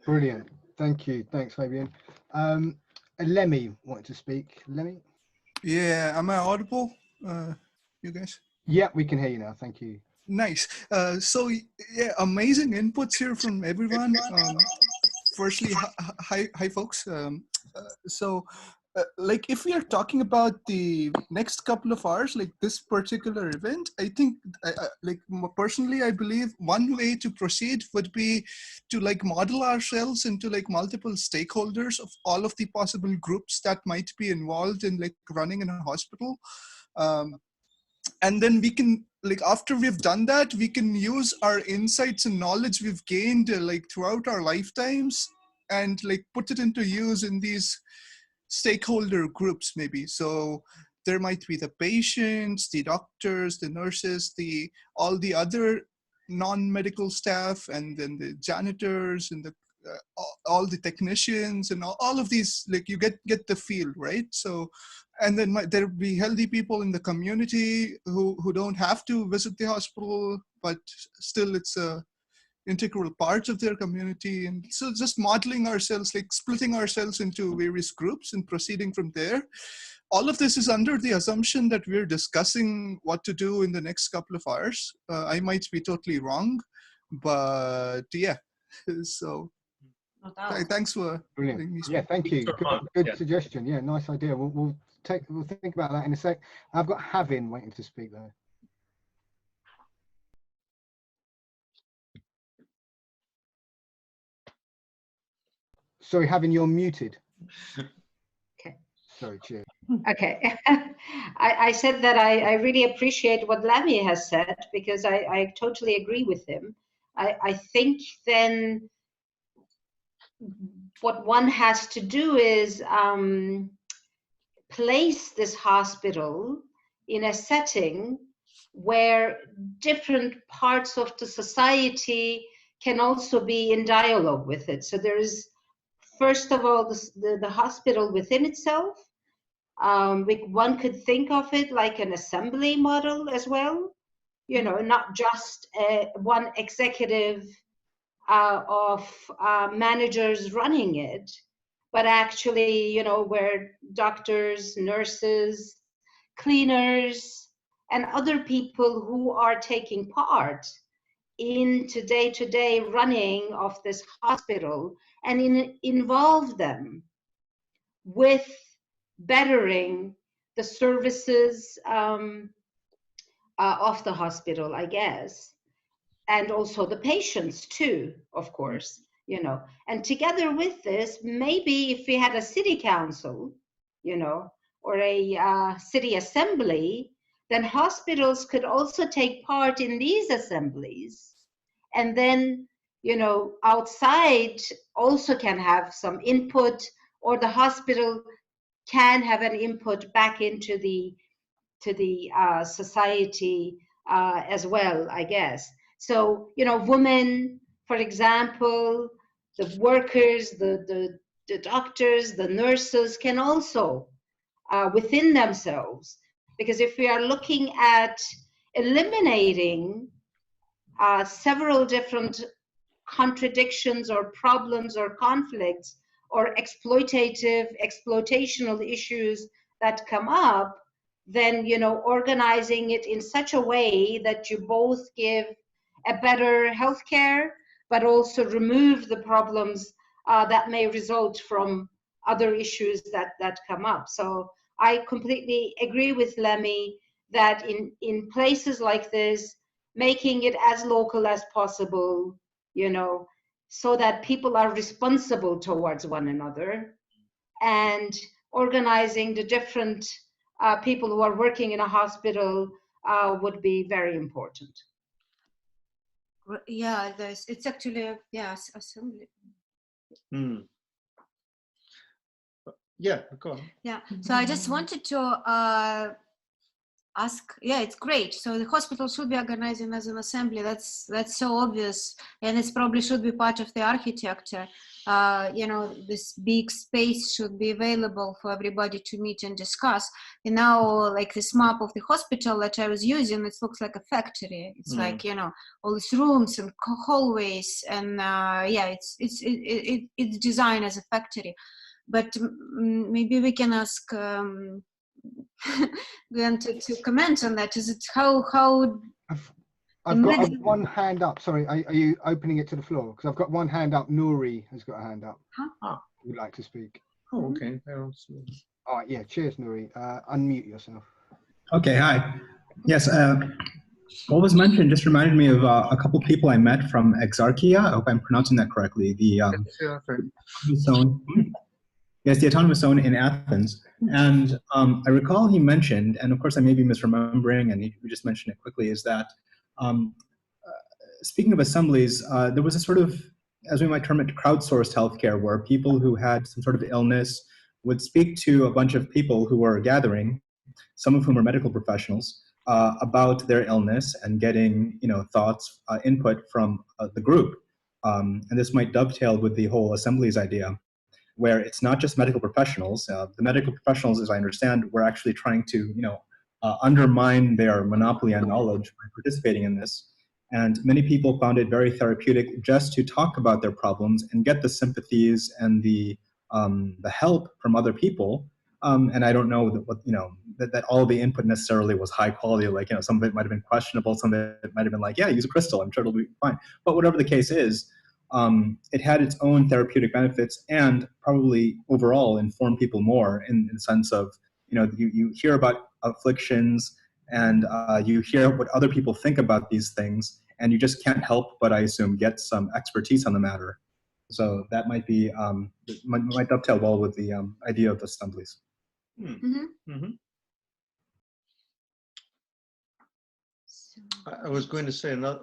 Brilliant. Thank you. Thanks, Fabian. And Lemmy wanted to speak. Lemmy? Yeah, am I audible, you guys? Yeah, we can hear you now. Thank you. Nice. So yeah, amazing inputs here from everyone. Firstly, hi folks. Like, if we are talking about the next couple of hours, like this particular event, I think, like personally, I believe one way to proceed would be to like model ourselves into like multiple stakeholders of all of the possible groups that might be involved in like running in a hospital. And then we can, like, after we've done that, we can use our insights and knowledge we've gained like throughout our lifetimes and like put it into use in these stakeholder groups maybe. So there might be the patients, the doctors, the nurses, all the other non-medical staff, and then the janitors and the all the technicians and all of these, like, you get the feel, right? So, and then there'll be healthy people in the community who don't have to visit the hospital, but still it's a integral part of their community. And so just modeling ourselves, like splitting ourselves into various groups and proceeding from there. All of this is under the assumption that we're discussing what to do in the next couple of hours. I might be totally wrong, but yeah. So thanks for letting me speak. Yeah, thank you. Good suggestion. Yeah, nice idea. We'll think about that in a sec. I've got Havin waiting to speak though. Sorry, Havin, you're muted. Okay. Sorry, cheers. Okay. I said that I really appreciate what Lemmy has said, because I totally agree with him. I think then what one has to do is place this hospital in a setting where different parts of the society can also be in dialogue with it. So there is first of all, the hospital within itself. One could think of it like an assembly model as well, you know, not just one executive of managers running it, but actually, you know, where doctors, nurses, cleaners, and other people who are taking part in day-to-day running of this hospital and involve them with bettering the services of the hospital, I guess, and also the patients too, of course, you know. And together with this, maybe if we had a city council, you know, or a city assembly, then hospitals could also take part in these assemblies. And then, you know, outside also can have some input, or the hospital can have an input back into the society as well, I guess. So, you know, women, for example, the workers, the doctors, the nurses can also within themselves, because if we are looking at eliminating several different contradictions or problems or conflicts or exploitational issues that come up, then, you know, organizing it in such a way that you both give a better healthcare, but also remove the problems that may result from other issues that come up. So I completely agree with Lemmy that in places like this, making it as local as possible, you know, so that people are responsible towards one another, and organizing the different people who are working in a hospital would be very important. Yeah, it's actually, yes, assembly. Yeah, go on. Yeah, so I just wanted to ask, yeah, it's great. So the hospital should be organizing as an assembly. That's so obvious, and it's probably should be part of the architecture. You know, this big space should be available for everybody to meet and discuss. And now, like this map of the hospital that I was using, it looks like a factory. It's like, you know, all these rooms and hallways, and yeah, it's designed as a factory. But maybe we can ask Glenn to comment on that. Is it how I've got one hand up. Sorry, are you opening it to the floor? Because I've got one hand up. Nuri has got a hand up. Huh? Would like to speak. Oh, okay. I don't see. All right, yeah. Cheers, Nuri. Unmute yourself. Okay, hi. Yes, what was mentioned just reminded me of a couple people I met from Exarchia. I hope I'm pronouncing that correctly. The zone. Yes, the autonomous zone in Athens. And I recall he mentioned, and of course I may be misremembering, and we just mentioned it quickly, is that speaking of assemblies, there was a sort of, as we might term it, crowdsourced healthcare, where people who had some sort of illness would speak to a bunch of people who were gathering, some of whom are medical professionals, about their illness and getting, you know, thoughts, input from the group. And this might dovetail with the whole assemblies idea, where it's not just medical professionals. The medical professionals, as I understand, were actually trying to, you know, undermine their monopoly on knowledge by participating in this. And many people found it very therapeutic just to talk about their problems and get the sympathies and the help from other people. And I don't know that, you know, that all the input necessarily was high quality. Like, you know, some of it might have been questionable. Some of it might have been like, yeah, use a crystal, I'm sure it'll be fine. But whatever the case is, it had its own therapeutic benefits and probably overall informed people more in the sense of, you know, you hear about afflictions and you hear what other people think about these things, and you just can't help but, I assume, get some expertise on the matter. So that might be, might dovetail well with the idea of assemblies. I was going to say another,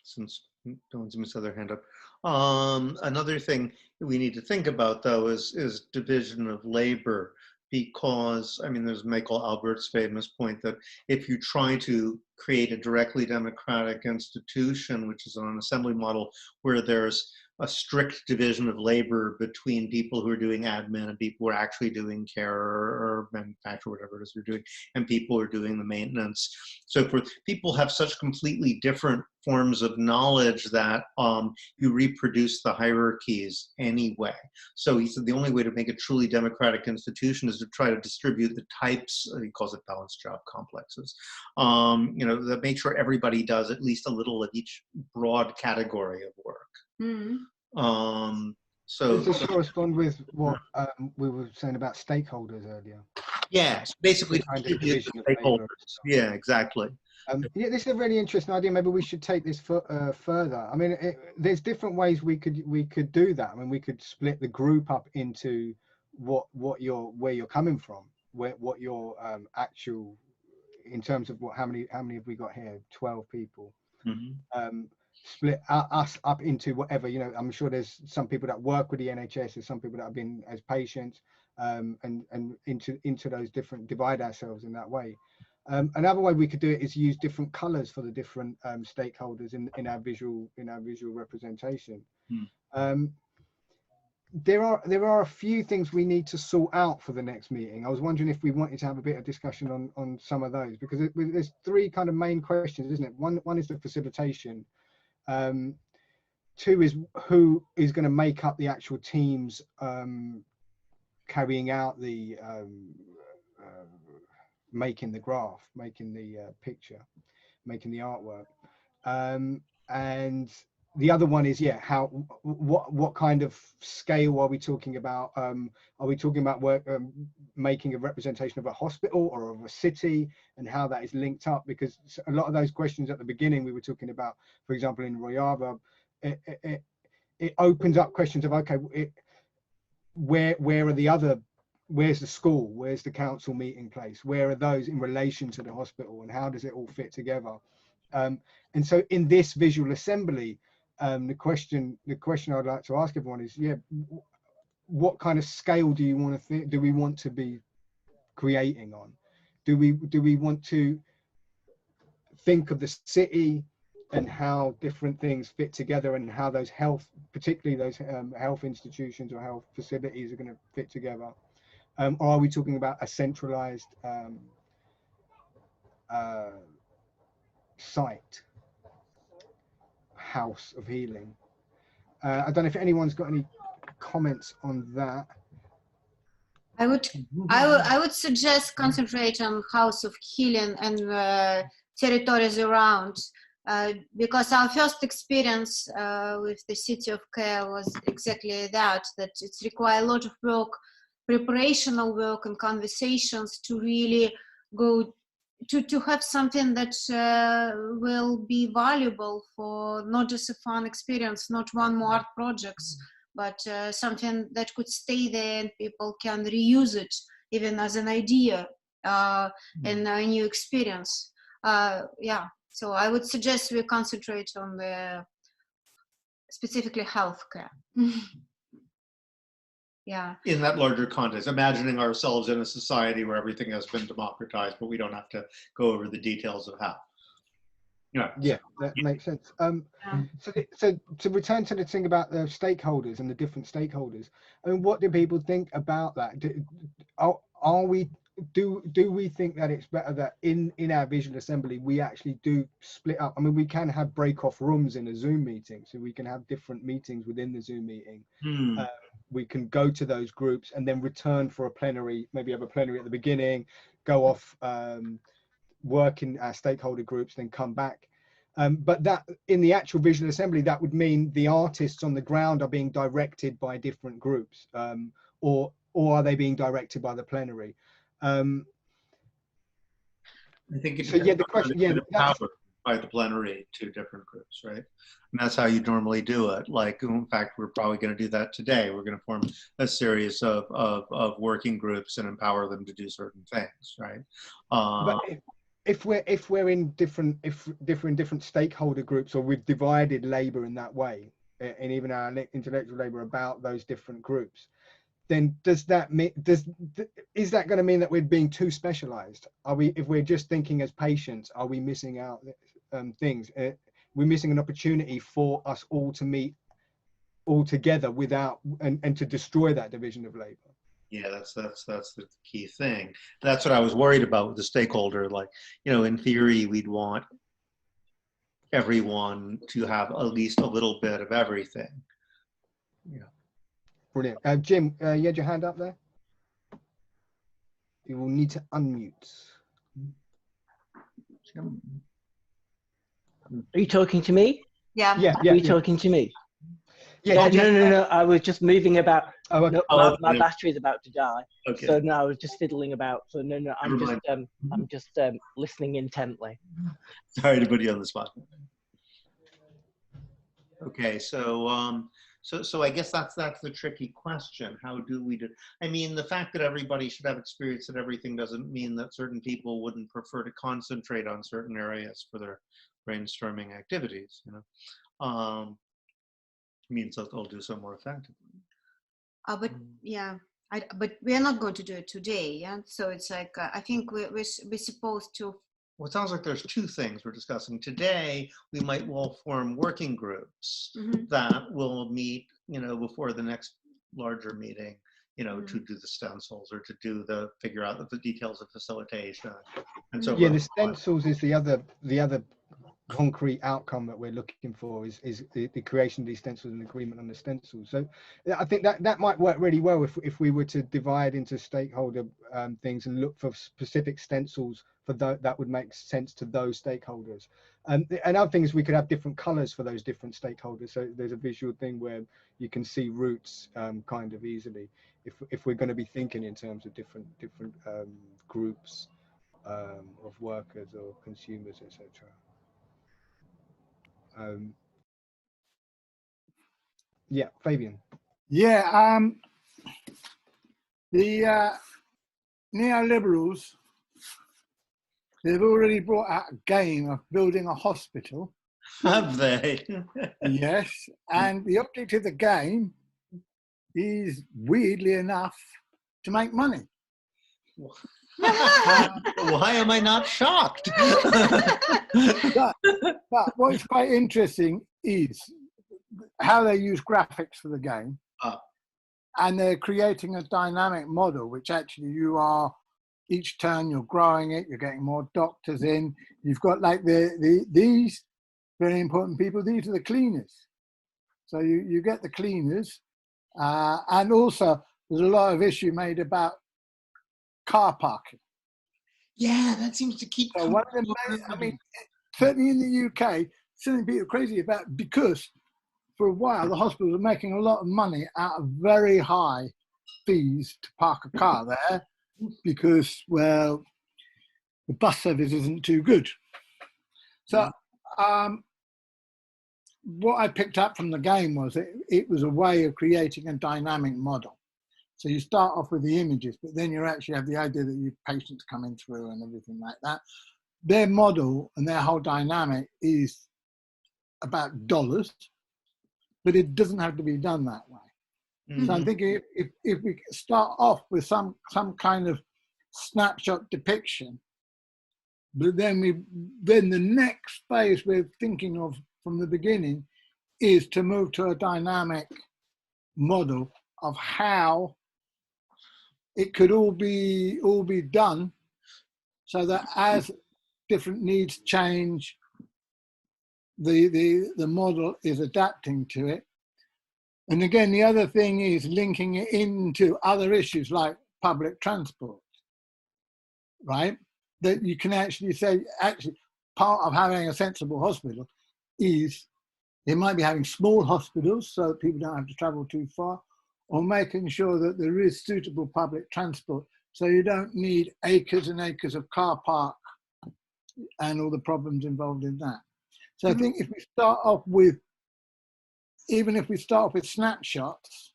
since no one's missed their hand up. Another thing we need to think about, though, is division of labor, because, I mean, there's Michael Albert's famous point that if you try to create a directly democratic institution, which is an assembly model where there's a strict division of labor between people who are doing admin and people who are actually doing care or manufacture, whatever it is they're doing, and people who are doing the maintenance. So for people have such completely different forms of knowledge that you reproduce the hierarchies anyway. So he said the only way to make a truly democratic institution is to try to distribute the types, he calls it balanced job complexes, that make sure everybody does at least a little of each broad category of work. So just to correspond with what we were saying about stakeholders earlier. Yes, basically distributed stakeholders. Yeah, exactly. Yeah, this is a really interesting idea. Maybe we should take this further. I mean, there's different ways we could do that. I mean, we could split the group up into where you're coming from, what your actual, in terms of how many have we got here? 12 people. Split us up into whatever, I'm sure there's some people that work with the NHS, there's some people that have been as patients, and into those different, divide ourselves in that way. Another way we could do it is use different colors for the different stakeholders in our visual representation. There are a few things we need to sort out for the next meeting. I was wondering if we wanted to have a bit of discussion on some of those, because there's three kind of main questions, isn't it? One is the facilitation. Two is who is going to make up the actual teams carrying out the making the graph, making the picture, making the artwork, and the other one is what kind of scale are we talking about? Are we talking about making a representation of a hospital or of a city, and how that is linked up? Because a lot of those questions at the beginning we were talking about, for example, in Royava, it opens up questions of, okay, where are the other, where's the school, where's the council meeting place, where are those in relation to the hospital, and how does it all fit together? And so in this visual assembly, the question I'd like to ask everyone is, what kind of scale do you want to do we want to be creating on? Do we want to think of the city and how different things fit together, and how those particularly those health institutions or health facilities are going to fit together? Or are we talking about a centralized site, house of healing? I don't know if anyone's got any comments on that. I would suggest concentrate on house of healing and territories around, because our first experience with the City of Care was exactly that it's require a lot of work, preparational work and conversations to really go to have something that will be valuable for not just a fun experience, not one more art projects, but something that could stay there and people can reuse it even as an idea and a new experience. So I would suggest we concentrate on the specifically healthcare. In that larger context, imagining ourselves in a society where everything has been democratized, but we don't have to go over the details of how. That makes sense. So to return to the thing about the stakeholders and the different stakeholders, I mean, what do people think about that? Do we think that it's better that in our visual assembly we actually do split up? I mean, we can have break-off rooms in a Zoom meeting, so we can have different meetings within the Zoom meeting. We can go to those groups and then return for a plenary, maybe have a plenary at the beginning, go off, work in our stakeholder groups, then come back. But that in the actual visual assembly, that would mean the artists on the ground are being directed by different groups, or are they being directed by the plenary? I think it's the question, powered by the plenary to different groups, right? And that's how you normally do it. Like, in fact, we're probably going to do that today. We're going to form a series of working groups and empower them to do certain things, right? But if we're in different stakeholder groups, or we've divided labor in that way, and even our intellectual labor about those different groups, then does that mean is that going to mean that we're being too specialized? If we're just thinking as patients, are we missing out things? We're missing an opportunity for us all to meet altogether without and to destroy that division of labor. Yeah, that's the key thing. That's what I was worried about with the stakeholder. Like, you know, in theory, we'd want everyone to have at least a little bit of everything. Yeah. Brilliant. Jim, you had your hand up there? You will need to unmute. Are you talking to me? Yeah. Yeah. Are you talking to me? Yeah. No. I was just moving about. Oh, okay. No, my battery's about to die. Okay. So no, I was just fiddling about. So no, I'm just listening intently. Sorry to put you on the spot. Okay, so so I guess that's the tricky question. How do we do? I mean, the fact that everybody should have experience at everything doesn't mean that certain people wouldn't prefer to concentrate on certain areas for their brainstorming activities. You know, means that they'll do so more effectively. But yeah, but we are not going to do it today. Yeah, so it's like I think we're supposed to. Well, it sounds like there's two things we're discussing today. We might well form working groups that will meet, you know, before the next larger meeting, you know, to do the stencils or to figure out the details of facilitation. And so yeah, the stencils is the other concrete outcome that we're looking for is the creation of these stencils and agreement on the stencils. So I think that might work really well if we were to divide into stakeholder things and look for specific stencils for that would make sense to those stakeholders. Another thing is we could have different colors for those different stakeholders. So there's a visual thing where you can see roots kind of easily if we're going to be thinking in terms of different groups of workers or consumers, etc. Yeah, Fabian. Yeah, the neoliberals, they've already brought out a game of building a hospital. Have they? Yes, and the object of the game is, weirdly enough, to make money. Why am I not shocked? But what's quite interesting is how they use graphics for the game. And they're creating a dynamic model, which actually you are, each turn you're growing it, you're getting more doctors in. You've got like these very important people, these are the cleaners. So you get the cleaners. And also there's a lot of issue made about car parking. Yeah, that seems to keep coming. I mean, certainly in the UK, something people are crazy about, because for a while the hospitals are making a lot of money out of very high fees to park a car there, because, well, the bus service isn't too good. So what I picked up from the game was it was a way of creating a dynamic model. So you start off with the images, but then you actually have the idea that you have patients coming through and everything like that. Their model and their whole dynamic is about dollars, but it doesn't have to be done that way. So I'm thinking if we start off with some kind of snapshot depiction, but then the next phase we're thinking of from the beginning is to move to a dynamic model of how it could all be done, so that as different needs change, the model is adapting to it. And again, the other thing is linking it into other issues like public transport, right? That you can actually say, actually, part of having a sensible hospital is it might be having small hospitals so that people don't have to travel too far, or making sure that there is suitable public transport so you don't need acres and acres of car park and all the problems involved in that. So I think if we start off with, even if we start off with snapshots,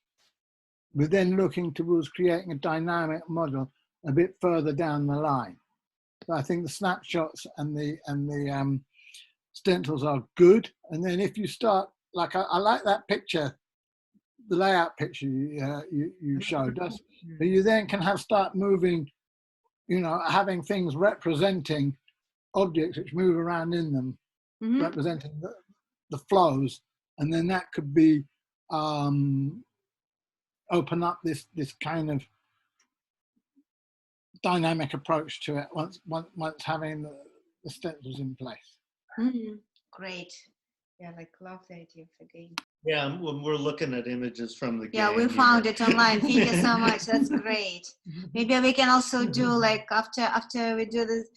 we're then looking towards creating a dynamic model a bit further down the line. So I think the snapshots and the stencils are good. And then if you start, like I like that picture, the layout picture you showed us, but you then can start moving, having things representing objects which move around in them, representing the flows, and then that could be open up this kind of dynamic approach to it once having the stencils in place. Great. Yeah, like love the idea of a game. Yeah, we're looking at images from the game. Yeah, we found it online. Thank you so much. That's great. Maybe we can also do like after we do this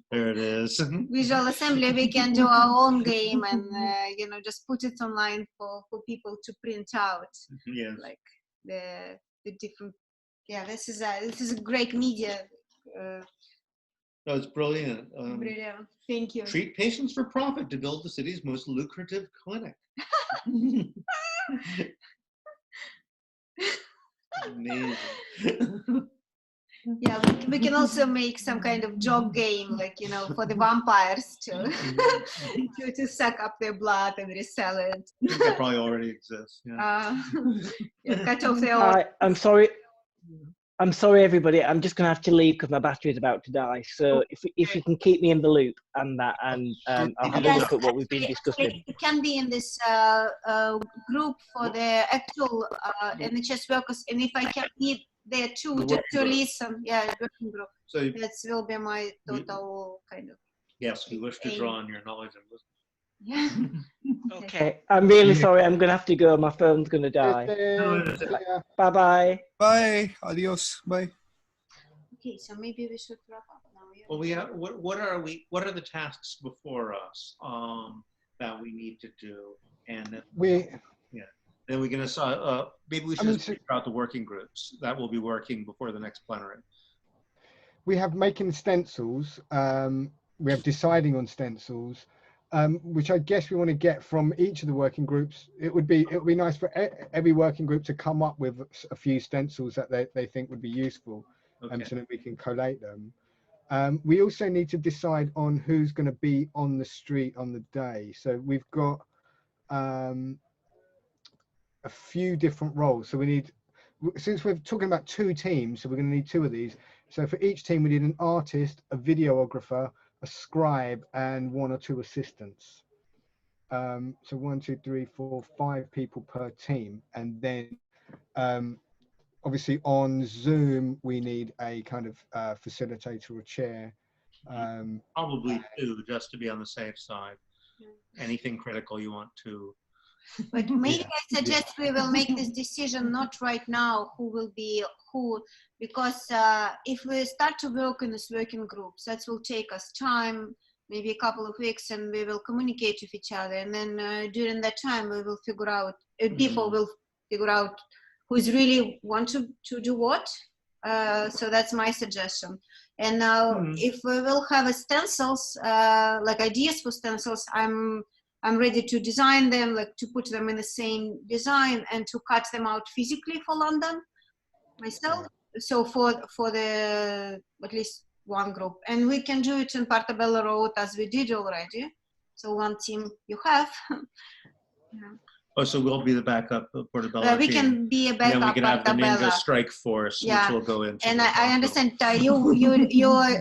there it is. visual assembly, we can do our own game and just put it online for people to print out. Yeah. Like the different. Yeah, this is a great media. No, it's brilliant. Brilliant. Thank you. Treat patients for profit to build the city's most lucrative clinic. Amazing. Yeah, we can also make some kind of job game, like for the vampires to suck up their blood and resell it. I think that probably already exists. Yeah. Cut off their own. I'm sorry, everybody. I'm just going to have to leave because my battery is about to die. So if you can keep me in the loop and that, and I'll have a look at what we've been discussing. It can be in this group for the actual NHS workers, and if I can be there too, just to listen. Yeah, working group. So that will be my total kind of. Yes, we wish to draw on your knowledge and wisdom. Yeah. Okay, I'm really sorry. I'm going to have to go. My phone's going to die. Bye-bye. Bye. Adios. Bye. Okay, so maybe we should wrap up now. Yeah. Well, what are the tasks before us that we need to do, and then then we're going to maybe we should figure out the working groups that will be working before the next plenary. We have making stencils. We have deciding on stencils. Which I guess we want to get from each of the working groups. It would be nice for every working group to come up with a few stencils that they think would be useful, so that we can collate them. We also need to decide on who's going to be on the street on the day. So we've got a few different roles. So we need, since we're talking about 2 teams, so we're going to need 2 of these. So for each team, we need an artist, a videographer, a scribe, and 1 or 2 assistants. So 1, 2, 3, 4, 5 people per team. And then obviously on Zoom, we need a kind of facilitator or chair. Probably 2, just to be on the safe side. Anything critical you want to. But maybe I suggest we will make this decision not right now, who will be who, because if we start to work in this working groups, that will take us time, maybe a couple of weeks, and we will communicate with each other. And then during that time, we will figure out, people will figure out who's really want to do what. So that's my suggestion. And now if we will have a stencils, like ideas for stencils, I'm ready to design them, like to put them in the same design and to cut them out physically for London myself. So for the at least one group, and we can do it in Portobello Road as we did already. So 1 team you have. Oh, so we'll be the backup of Portobello. We can be a backup. And then we can have the Portobello. Ninja Strike Force, which will go into. And I understand you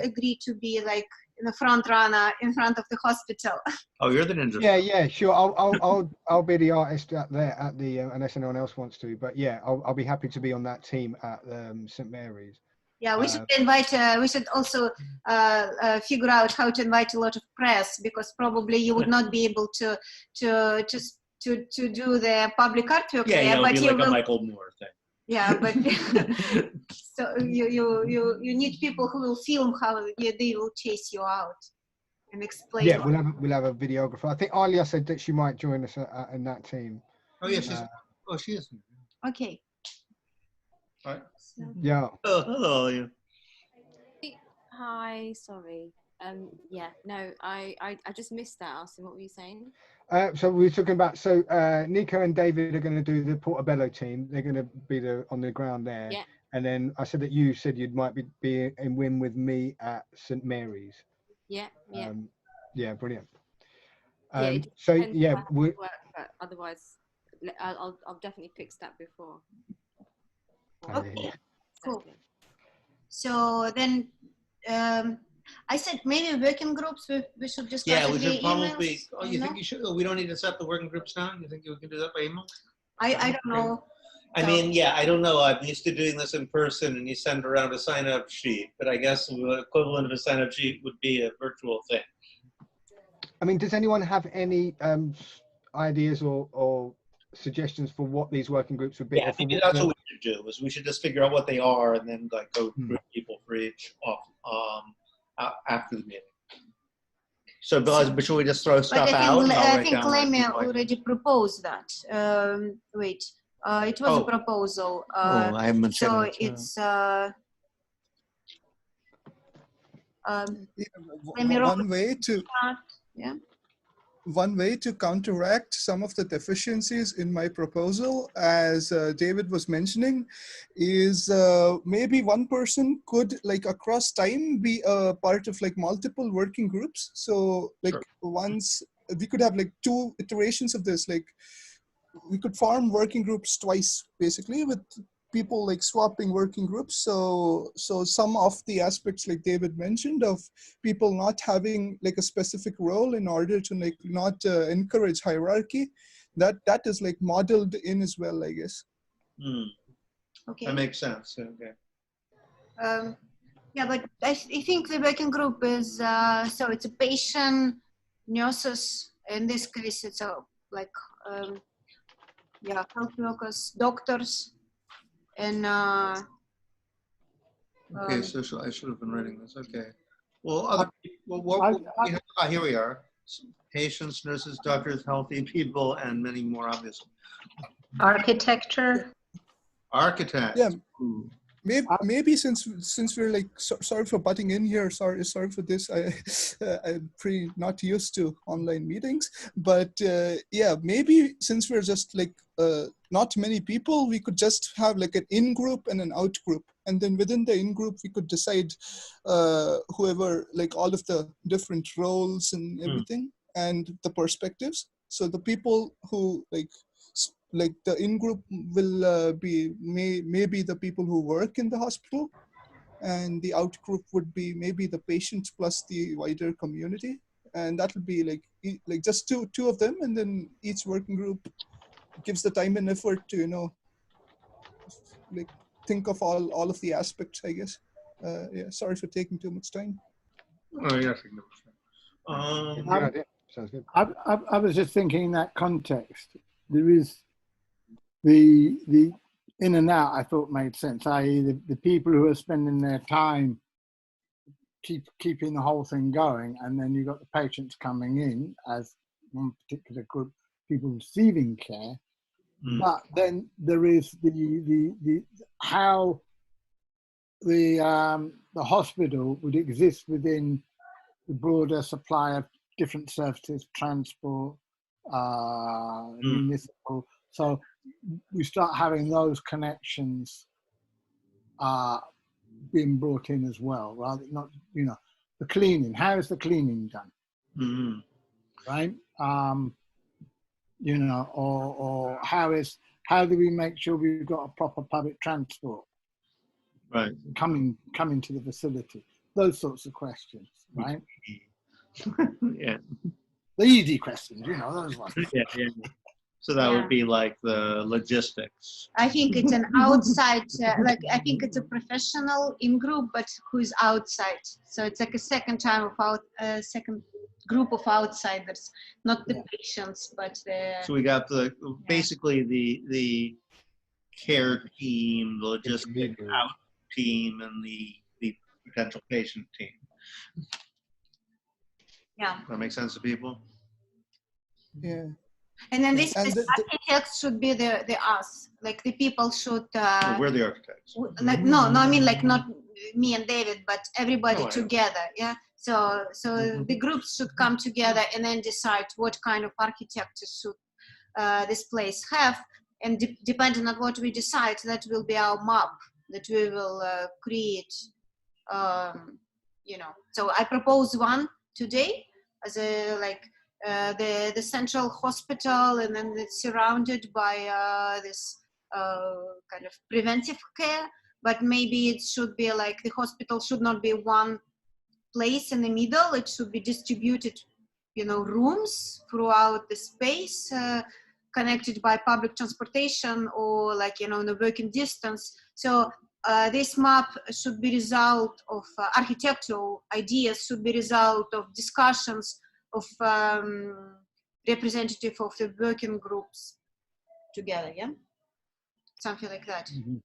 agree to be like in the front runner in front of the hospital. Oh, you're the Ninja. Yeah, sure. I'll be the artist at the unless anyone else wants to. But yeah, I'll be happy to be on that team at St. Mary's. Yeah, we should invite. We should also figure out how to invite a lot of press, because probably you would not be able to do the public artwork. Yeah, but be you like will. A Michael Moore thing. Yeah, but so you need people who will film how they will chase you out and explain. Yeah, we'll have a videographer. I think Alia said that she might join us in that team. Oh yeah, she is. Okay. All right. Yeah. Oh, hello, Alia. Hi, sorry. Yeah, no, I just missed that, Austin. What were you saying? So we were talking about, Nika and David are going to do the Portobello team. They're going to be on the ground there. Yeah. And then I said that you said you'd might be in win with me at St. Mary's. Yeah, yeah. Yeah, brilliant. So yeah, work, but otherwise, I'll definitely fix that before. Okay, cool. So then I said maybe working groups. We should discuss. Yeah, it we should via probably. emails, Oh, you think you should? We don't need to set the working groups now. You think you can do that by email? I don't know. I mean, yeah, I don't know. I'm used to doing this in person, and you send around a sign-up sheet. But I guess the equivalent of a sign-up sheet would be a virtual thing. I mean, does anyone have any ideas or suggestions for what these working groups would be? Yeah, maybe that's what we should do. Is we should just figure out what they are, and then like go through people for each after the meeting. So, but should we just throw stuff out? I think Lemmy already proposed that. Wait, it was a proposal. I haven't so it. It's one way to counteract some of the deficiencies in my proposal, as David was mentioning, is maybe one person could, like, across time be a part of like multiple working groups. So like once we could have like 2 iterations of this, like we could form working groups twice, basically, with people like swapping working groups. So some of the aspects like David mentioned of people not having like a specific role in order to like not encourage hierarchy, that is like modeled in as well, I guess. Okay. That makes sense. Okay. Yeah, but I think the working group is so it's a patient, nurses. In this case, it's like health workers, doctors. And okay, so I should have been writing this. Okay. Well, other people, here we are. Patients, nurses, doctors, healthy people, and many more, obviously. Architecture. Architects. Yeah. Maybe since we're like sorry for butting in here, sorry for this. I'm pretty not used to online meetings, but yeah, maybe since we're just like not many people, we could just have like an in group and an out group, and then within the in group we could decide whoever, like all of the different roles and everything and the perspectives. So the people who like the in-group will be maybe the people who work in the hospital, and the out-group would be maybe the patients plus the wider community, and that would be like just two of them, and then each working group gives the time and effort to, you know, like think of all of the aspects, I guess. Yeah, sorry for taking too much time. Oh yeah, sounds good. I was just thinking in that context, there is the in and out, I thought made sense, i.e. the people who are spending their time keeping the whole thing going, and then you've got the patients coming in as one particular group, people receiving care. But then there is the how the hospital would exist within the broader supply of different services, transport, municipal. So we start having those connections being brought in as well, rather not, you know, the cleaning. How is the cleaning done? Right? You know, or how do we make sure we've got a proper public transport? Right. Coming to the facility. Those sorts of questions, right? Yeah. The easy questions, you know, those ones. Yeah. So that would be like the logistics. I think it's an outside, like I think it's a professional in group, but who's outside. So it's like a second group of outsiders, not the patients, but the. So we got basically the care team, the logistic out team, and the potential patient team. Yeah. That makes sense to people? Yeah. And then this architects should be the us, like the people should. We're the architects. Like no, I mean like not me and David, but everybody together. Yeah. So the groups should come together and then decide what kind of architecture should this place have, and depending on what we decide, that will be our map that we will create. You know. So I propose one today as a like. The central hospital, and then it's surrounded by this kind of preventive care, but maybe it should be like the hospital should not be one place in the middle. It should be distributed, rooms throughout the space, connected by public transportation or like, in a working distance. So this map should be result of architectural ideas, should be result of discussions of representative of the working groups together, yeah? Something like that. Mm-hmm.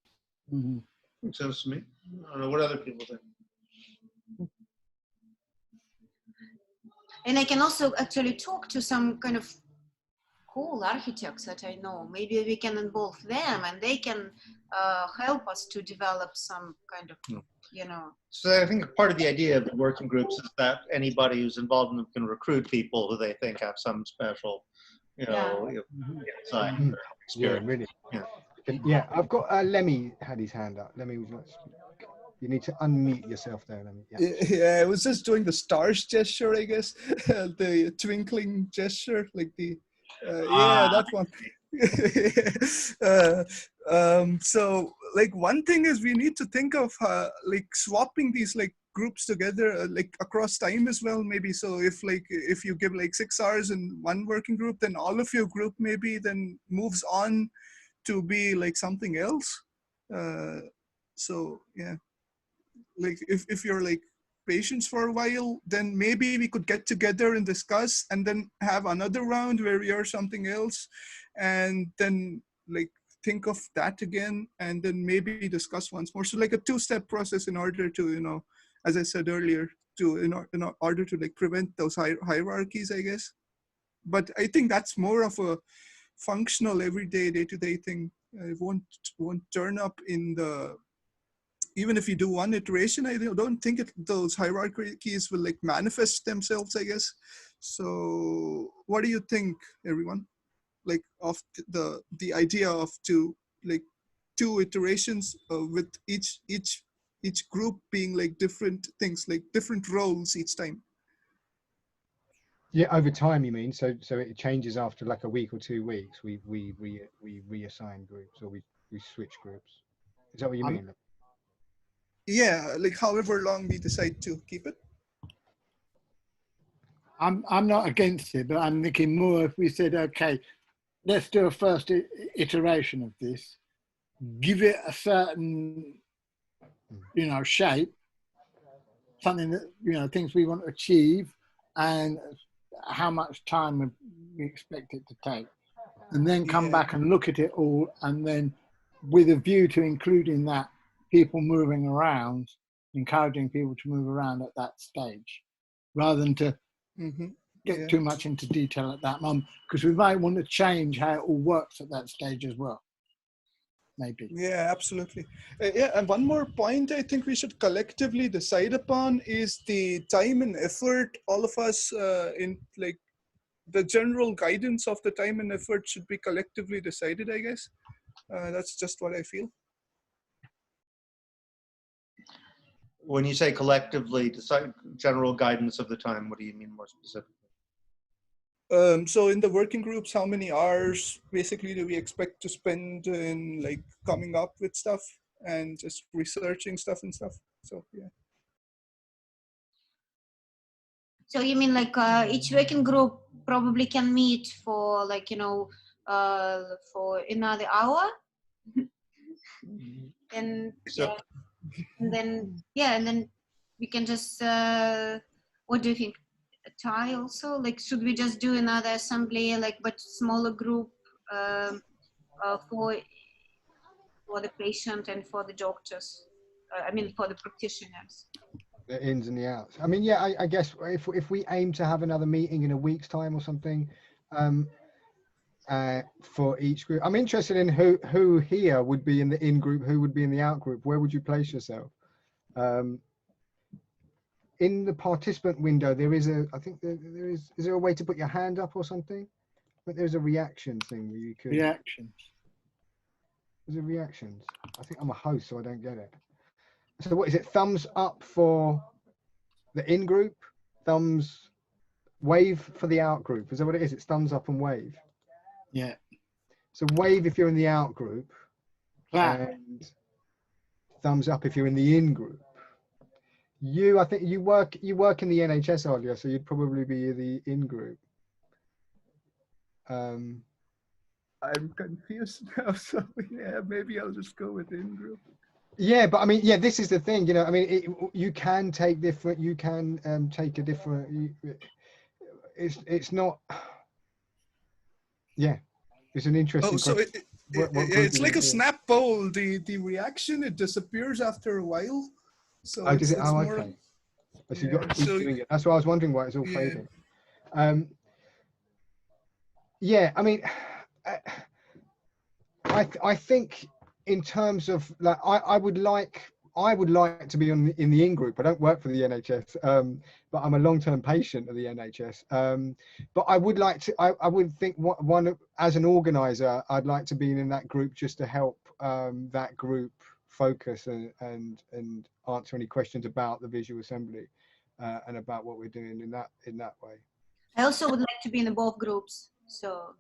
Mm-hmm. Makes sense to me. I don't know what other people think. And I can also actually talk to some kind of cool architects that I know. Maybe we can involve them and they can help us to develop some kind of, So I think part of the idea of the working groups is that anybody who's involved in them can recruit people who they think have some special, insight or experience. Yeah, really. Yeah, I've got Lemmy had his hand up. Lemmy, would you like to speak? You need to unmute yourself there, Lemmy. Yeah, I was just doing the stars gesture, I guess. The twinkling gesture, like the, that one. So like one thing is we need to think of like swapping these like groups together like across time as well, maybe. So if you give like 6 hours in one working group, then all of your group maybe then moves on to be like something else. So yeah, like if you're like patients for a while, then maybe we could get together and discuss and then have another round where we are something else, and then like think of that again and then maybe discuss once more. So like a 2-step process in order to, as I said earlier, in order to like prevent those hierarchies, I guess. But I think that's more of a functional everyday day-to-day thing. It won't turn up in the, even if you do one iteration, I don't think those hierarchies will like manifest themselves, I guess. So what do you think, everyone? Like of the idea of two iterations with each group being like different things, like different roles each time. Yeah, over time you mean? So it changes after like a week or 2 weeks. We reassign groups, or we switch groups. Is that what you mean? Yeah, like however long we decide to keep it. I'm not against it, but I'm thinking more if we said, okay, let's do a first iteration of this, give it a certain, shape, something that, things we want to achieve, and how much time we expect it to take, and then come back and look at it all, and then with a view to including that people moving around, encouraging people to move around at that stage, rather than to get too much into detail at that moment, because we might want to change how it all works at that stage as well. Maybe. Yeah, absolutely. Yeah, and one more point I think we should collectively decide upon is the time and effort. All of us in like the general guidance of the time and effort should be collectively decided, I guess. That's just what I feel. When you say collectively decide general guidance of the time, what do you mean more specifically? So in the working groups, how many hours basically do we expect to spend in like coming up with stuff and just researching stuff and stuff? So yeah. So you mean like each working group probably can meet for like, for another hour? And so, and then we can just, what do you think? Try also, like, should we just do another assembly, like, but smaller group for the patient and for the doctors? I mean, for the practitioners. The ins and the outs. I mean, yeah, I guess if we aim to have another meeting in a week's time or something, for each group, I'm interested in who here would be in the in group, who would be in the out group. Where would you place yourself? In the participant window, there is I think there is there a way to put your hand up or something? But there's a reaction thing where you could. Reactions. Is it reactions? I think I'm a host, so I don't get it. So what is it? Thumbs up for the in group, thumbs wave for the out group. Is that what it is? It's thumbs up and wave. Yeah. So wave if you're in the out group, Clap. and thumbs up if you're in the in group. I think you work in the NHS, Olya, so you'd probably be the in group. I'm confused now, so yeah, maybe I'll just go with in group. Yeah, but I mean, yeah, this is the thing, you know. I mean, you can take different. You can take a different. It's not. Yeah, it's an interesting question. It's like a snap poll. The reaction, it disappears after a while. So it's more. Okay. So you got to keep doing it. That's why I was wondering why it's all fading. Yeah, I mean, I think in terms of like I would like to be in the in group. I don't work for the NHS, but I'm a long-term patient of the NHS. But I would like to. I would think one as an organizer, I'd like to be in that group just to help that group focus and answer any questions about the visual assembly and about what we're doing in that way. I also would like to be in both groups. So.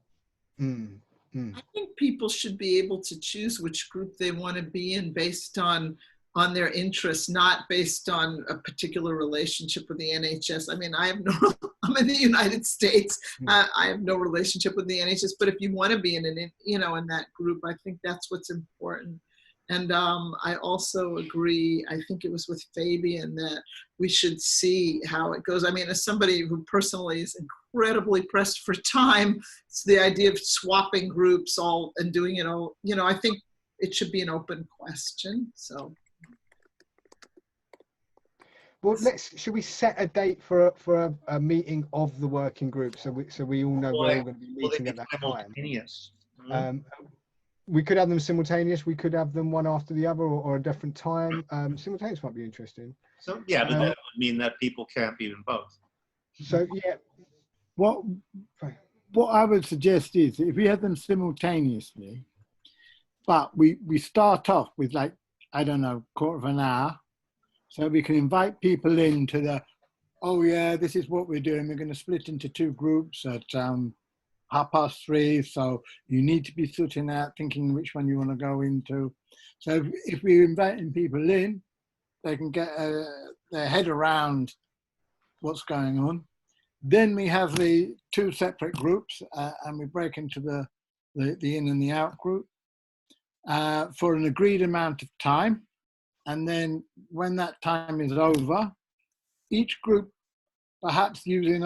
I think people should be able to choose which group they want to be in based on their interests, not based on a particular relationship with the NHS. I mean, I'm in the United States. I have no relationship with the NHS, but if you want to be in that group, I think that's what's important. And I also agree, I think it was with Fabian, that we should see how it goes. I mean, as somebody who personally is incredibly pressed for time, it's the idea of swapping groups and doing it all, I think it should be an open question, so. Well, should we set a date for a meeting of the working group so we all know we're all going to be meeting at that time? We could have them simultaneous. We could have them one after the other, or a different time. Simultaneous might be interesting. So yeah, but that would mean that people can't be in both. So yeah, what I would suggest is if we have them simultaneously, but we start off with like, I don't know, quarter of an hour, so we can invite people into the, oh yeah, this is what we're doing. We're going to split into two groups at 3:30, so you need to be sitting out thinking which one you want to go into. So if we're inviting people in, they can get their head around what's going on. Then we have the two separate groups, and we break into the in and the out group for an agreed amount of time. And then when that time is over, each group, perhaps using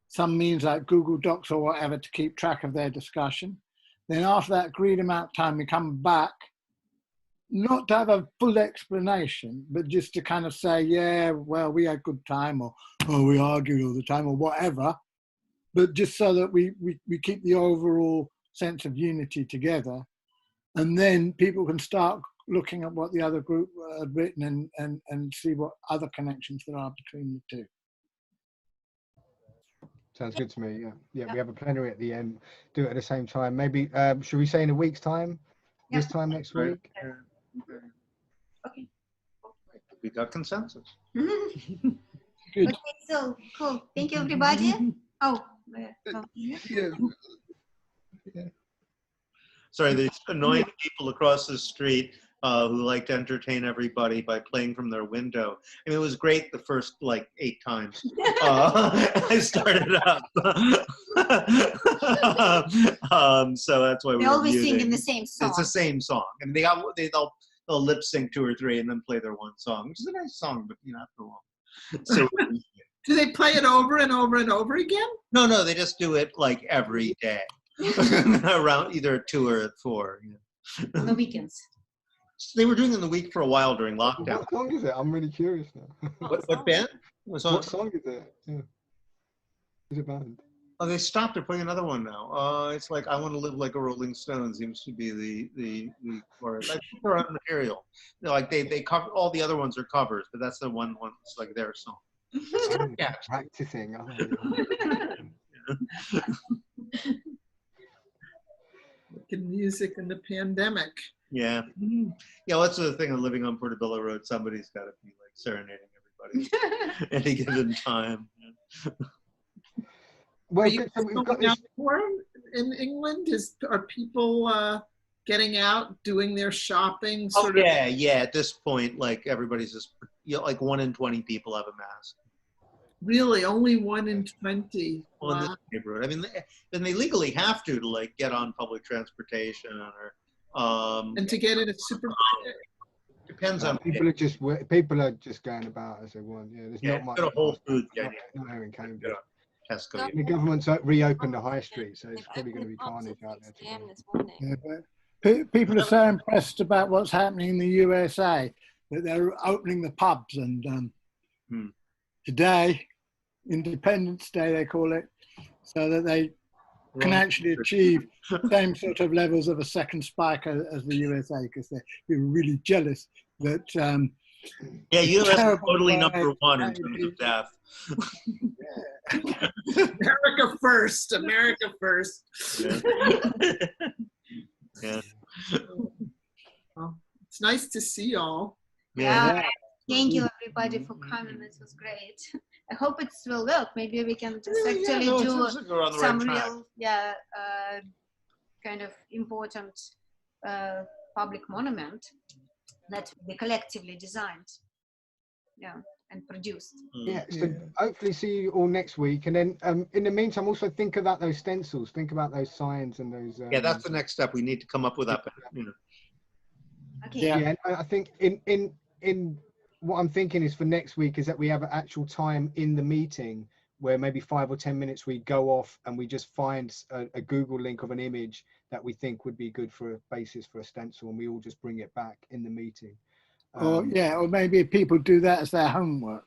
some means like Google Docs or whatever to keep track of their discussion. Then after that agreed amount of time, we come back, not to have a full explanation, but just to kind of say, yeah, well, we had good time, or oh, we argued all the time, or whatever. But just so that we keep the overall sense of unity together. And then people can start looking at what the other group had written and see what other connections there are between the two. Sounds good to me. Yeah. We have a plenary at the end. Do it at the same time. Maybe should we say in a week's time? Yeah. This time next week. Okay. We got consensus. Good. Okay, so cool. Thank you, everybody. Oh. Yeah. Sorry, these annoying people across the street who like to entertain everybody by playing from their window. I mean, it was great the first like 8 times I started up. So that's why they always sing in the same song. It's the same song, and they'll lip sync 2 or 3 and then play their one song, which is a nice song, but after a while. So. Do they play it over and over and over again? No, they just do it like every day. Around either at 2 or at 4. On the weekends. They were doing it in the week for a while during lockdown. What song is it? I'm really curious now. What band? What song is it? Yeah. Is it band? Oh, they stopped. They're playing another one now. It's like I Want to Live Like a Rolling Stone seems to be the chorus. I think they're on material. Like they cover all the other ones are covers, but that's the one that's like their song. Yeah, practicing. Making music in the pandemic. Yeah. Yeah, well, that's the thing of living on Portobello Road. Somebody's got to be like serenading everybody at any given time. Well, we've got this in England. Are people getting out, doing their shopping? Yeah. At this point, like everybody's just like 1 in 20 people have a mask. Really, only 1 in 20. Well, in Wow. this neighborhood, I mean, and they legally have to like get on public transportation or. And to get in a supermarket. Depends on people are just going about as they want. Yeah, there's not much. Go to Whole Foods. Not here in Cambridge. Tesco. The government's reopened the high street, so it's probably going to be carnage out there today. Yeah, but people are so impressed about what's happening in the USA that they're opening the pubs, and today, Independence Day, they call it, so that they can actually achieve same sort of levels of a second spike as the USA, because they're really jealous that. US is totally number 1 in terms of death. America first. America first. Yeah. Well, it's nice to see y'all. Yeah. Thank you everybody for coming. This was great. I hope it will work. Maybe we can just actually do some real, kind of important public monument that will be collectively designed, and produced. Yeah, so hopefully see you all next week, and then in the meantime, also think about those stencils, think about those signs and those. Yeah, that's the next step. We need to come up with that. Okay. Yeah, and I think in what I'm thinking is for next week is that we have an actual time in the meeting where maybe 5 or 10 minutes we go off and we just find a Google link of an image that we think would be good for a basis for a stencil, and we all just bring it back in the meeting. Or maybe people do that as their homework.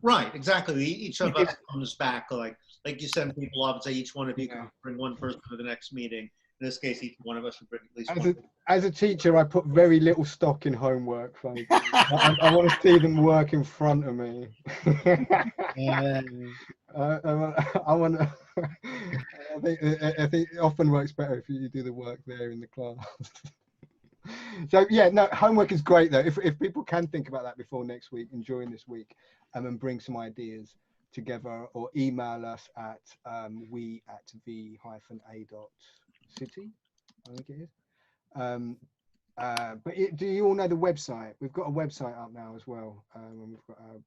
Right, exactly. Each of us comes back, like you send people off and say each one of you can bring one person to the next meeting. In this case, each one of us should bring at least one. As a teacher, I put very little stock in homework, folks. I want to see them work in front of me. I think it often works better if you do the work there in the class. So yeah, no, homework is great though. If people can think about that before next week and during this week, and bring some ideas together, or email us at we@v-a.city, I think it is. But do you all know the website? We've got a website up now as well, and we've got our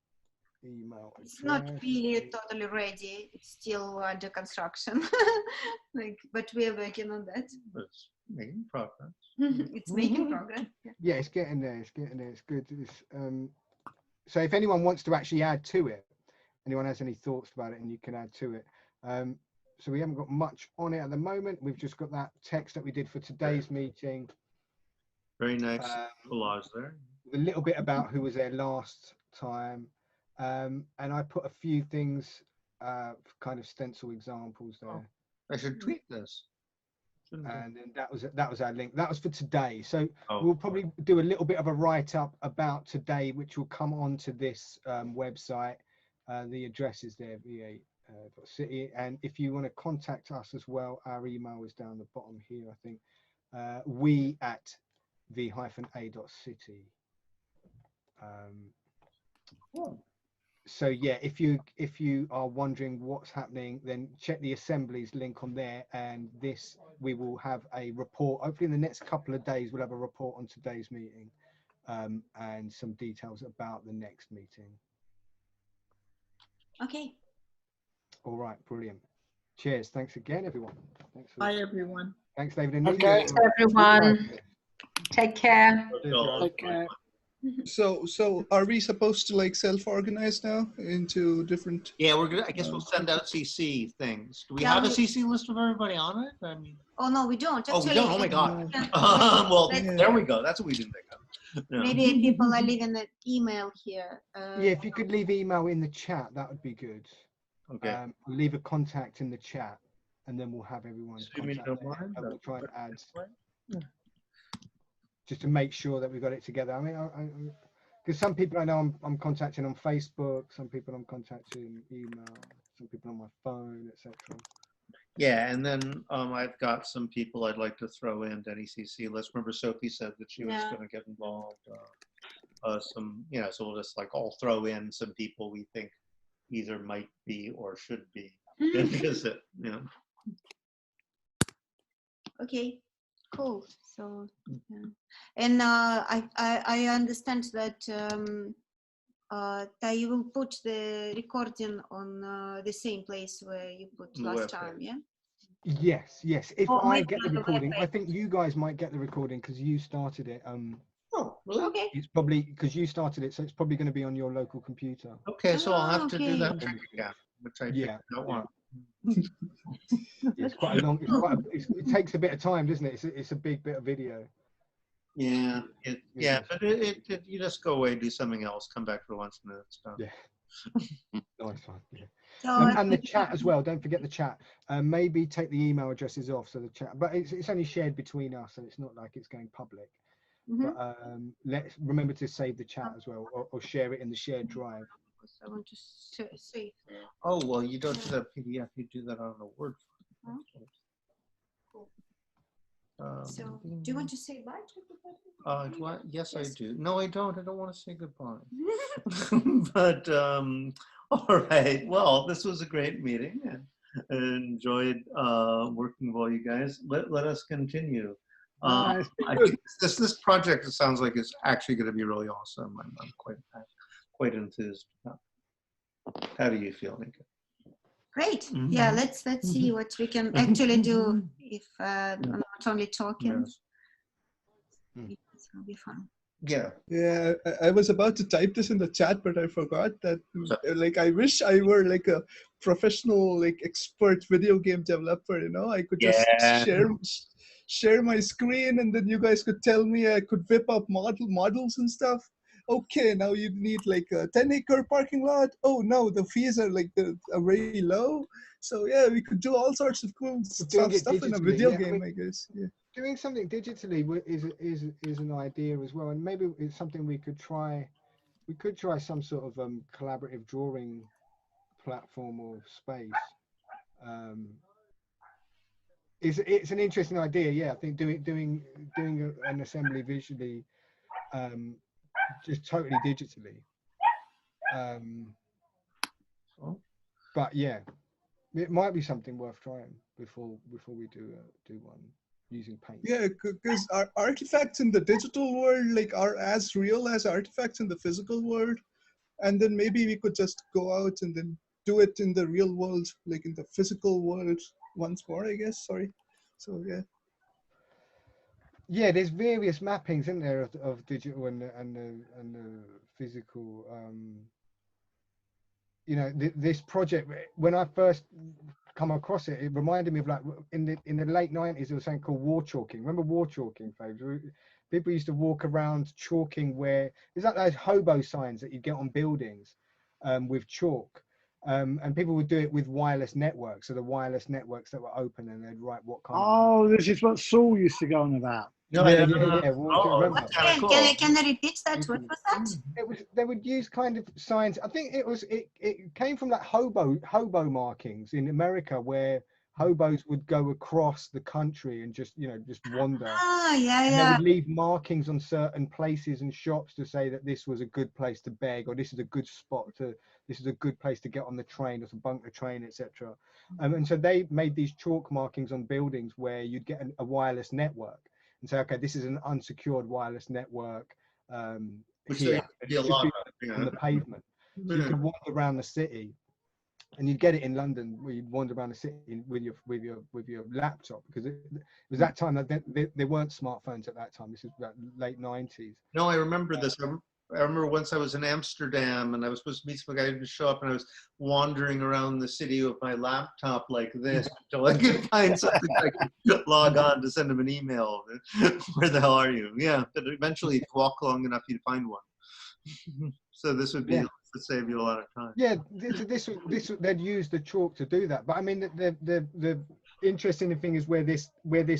email address. It's not really totally ready. It's still under construction. But we are working on that. It's making progress. It's making progress. Yeah, it's getting there. It's good. So if anyone wants to actually add to it, anyone has any thoughts about it, and you can add to it. So we haven't got much on it at the moment. We've just got that text that we did for today's meeting. Very nice collage there. A little bit about who was there last time. And I put a few things, kind of stencil examples there. I should tweet this. And then that was our link. That was for today. So we'll probably do a little bit of a write-up about today, which will come onto this website. The address is there, va.city. And if you want to contact us as well, our email is down the bottom here, I think. we@v-a.city. So yeah, if you are wondering what's happening, then check the assemblies link on there, and we will have a report. Hopefully in the next couple of days we'll have a report on today's meeting, and some details about the next meeting. Okay. All right, brilliant. Cheers. Thanks again, everyone. Bye, everyone. Thanks, David and Nika. Thanks, everyone. Take care. Take care. So are we supposed to like self-organize now into different? Yeah, I guess we'll send out CC things. Do we have a CC list of everybody on it? I mean. Oh no, we don't. Actually, we don't. Oh my God. Well, there we go. That's what we didn't think of. Yeah. Maybe people are leaving an email here. Yeah, if you could leave email in the chat, that would be good. Okay. Leave a contact in the chat, and then we'll have everyone's contact there, and we'll try and add. Just to make sure that we got it together. I mean, because some people I know I'm contacting on Facebook, some people I'm contacting email, some people on my phone, etc. Yeah, and then I've got some people I'd like to throw into NECC list. Remember, Sophie said that she was going to get involved. So we'll just like all throw in some people we think either might be or should be in visit. Yeah. Okay. Cool. So, and I understand that you will put the recording on the same place where you put last time, yeah? Yes, yes. If Oh, I maybe get the on the recording, I webpage. think you guys might get the recording because you started it. Oh, really? Okay. It's probably because you started it, so it's probably going to be on your local computer. Okay, so I'll have to do Okay. that trick again, which I Yeah. don't want. It's quite a long. It takes a bit of time, doesn't it? It's a big bit of video. Yeah, but you just go away, do something else, come back for lunch, and then it's done. Yeah. Nice one. Yeah. So And the chat as well. Don't forget the chat. Maybe take the email addresses off so the chat. But it's only shared between us, so it's not like it's going public. But let's remember to save the chat as well, or share it in the shared drive. I want to save. Oh well, you don't do that PDF. You do that on a Word file. Cool. So, do you want to say bye to everybody? Do I? Yes, I do. No, I don't. I don't want to say goodbye. But all right. Well, this was a great meeting, and enjoyed working with all you guys. Let us continue. I think this project, it sounds like it's actually going to be really awesome. I'm quite enthused. How do you feel, Nika? Great. Yeah, let's see what we can actually do if not only talking. Yes. It will be fun. Yeah. Yeah, I was about to type this in the chat, but I forgot that. Like, I wish I were like a professional, like expert video game developer. You know, I could just share my screen, and then you guys could tell me I could whip up models and stuff. Okay, now you need like a 10-acre parking lot. Oh no, the fees are like are very low. So yeah, we could do all sorts of cool stuff in a video game, I guess. Yeah. Doing something digitally is an idea as well, and maybe it's something we could try. We could try some sort of collaborative drawing platform or space. It's an interesting idea. Yeah, I think doing an assembly visually, just totally digitally. But yeah, it might be something worth trying before we do one using paint. Yeah, because our artifacts in the digital world like are as real as artifacts in the physical world, and then maybe we could just go out and then do it in the real world, like in the physical world once more, I guess. Sorry. So yeah. Yeah, there's various mappings in there of digital and the physical. You know, this project, when I first come across it, it reminded me of like in the late 90s, there was something called war chalking. Remember war chalking, folks? People used to walk around chalking where there's like those hobo signs that you get on buildings with chalk. And people would do it with wireless networks. So the wireless networks that were open, and they'd write what kind of. This is what Saul used to go on about. No, yeah. Can I repeat that? What was that? They would use kind of signs. I think it came from like hobo markings in America, where hobos would go across the country and just wander. Yeah. They would leave markings on certain places and shops to say that this was a good place to beg, or this is a good spot this is a good place to get on the train or to bunk the train, etc. And so they made these chalk markings on buildings where you'd get a wireless network and say, okay, this is an unsecured wireless network here. It should be on the pavement. So you could wander around the city, and you'd get it in London where you'd wander around the city with your laptop, because it was that time that there weren't smartphones at that time. This is about late 90s. No, I remember this. I remember once I was in Amsterdam and I was supposed to meet some guy who didn't show up, and I was wandering around the city with my laptop like this until I could find something I could log on to send him an email. Where the hell are you? Yeah, but eventually if you walk long enough, you'd find one. So this would be to save you a lot of time. Yeah, this they'd use the chalk to do that. But I mean, the interesting thing is where this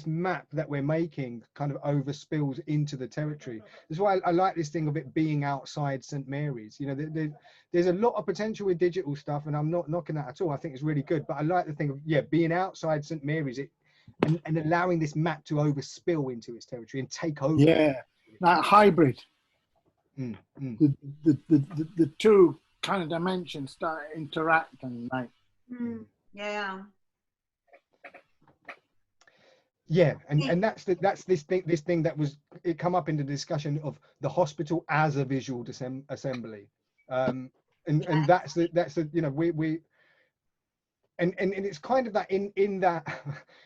map that we're making kind of overspills into the territory. That's why I like this thing of it being outside St. Mary's. You know, there's a lot of potential with digital stuff, and I'm not knocking that at all. I think it's really good. But I like the thing of being outside St. Mary's, and allowing this map to overspill into its territory and take over. Yeah, that hybrid. The two kind of dimensions start interacting, like. Yeah, and that's this thing that was come up in the discussion of the hospital as a visual assembly. And that's the you know, we and it's kind of that in that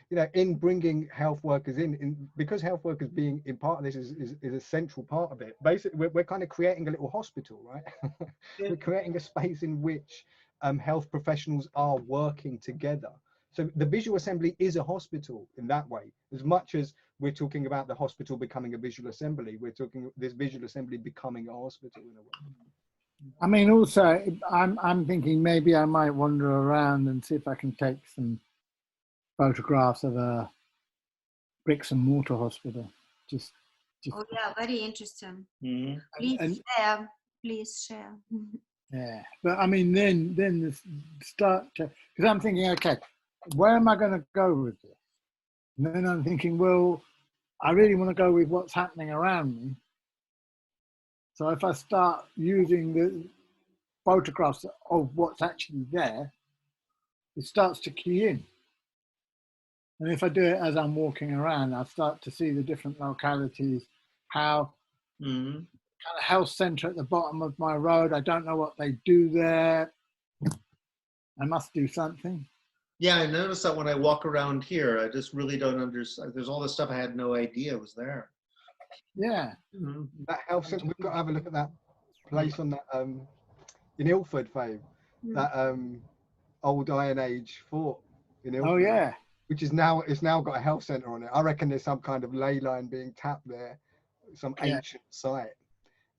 you know, in bringing health workers in because health workers being in part of this is a central part of it. Basically, we're kind of creating a little hospital, right? We're creating a space in which health professionals are working together. So the visual assembly is a hospital in that way. As much as we're talking about the hospital becoming a visual assembly, we're talking this visual assembly becoming a hospital in a way. I mean, also, I'm thinking maybe I might wander around and see if I can take some photographs of a bricks and mortar hospital. Just Oh yeah, very interesting. Mm-hmm. Please share. Yeah, but I mean, then the start to, because I'm thinking, okay, where am I going to go with this? And then I'm thinking, well, I really want to go with what's happening around me. So if I start using the photographs of what's actually there, it starts to key in. And if I do it as I'm walking around, I start to see the different localities, how kind of health centre at the bottom of my road, I don't know what they do there. I must do something. Yeah, I noticed that when I walk around here, I just really don't understand. There's all this stuff I had no idea was there. Yeah. That health centre, we've got to have a look at that place on that in Ilford, Faye, that old Iron Age fort in Ilford. Oh yeah. Which is now, it's now got a health centre on it. I reckon there's some kind of ley line being tapped there, some ancient site,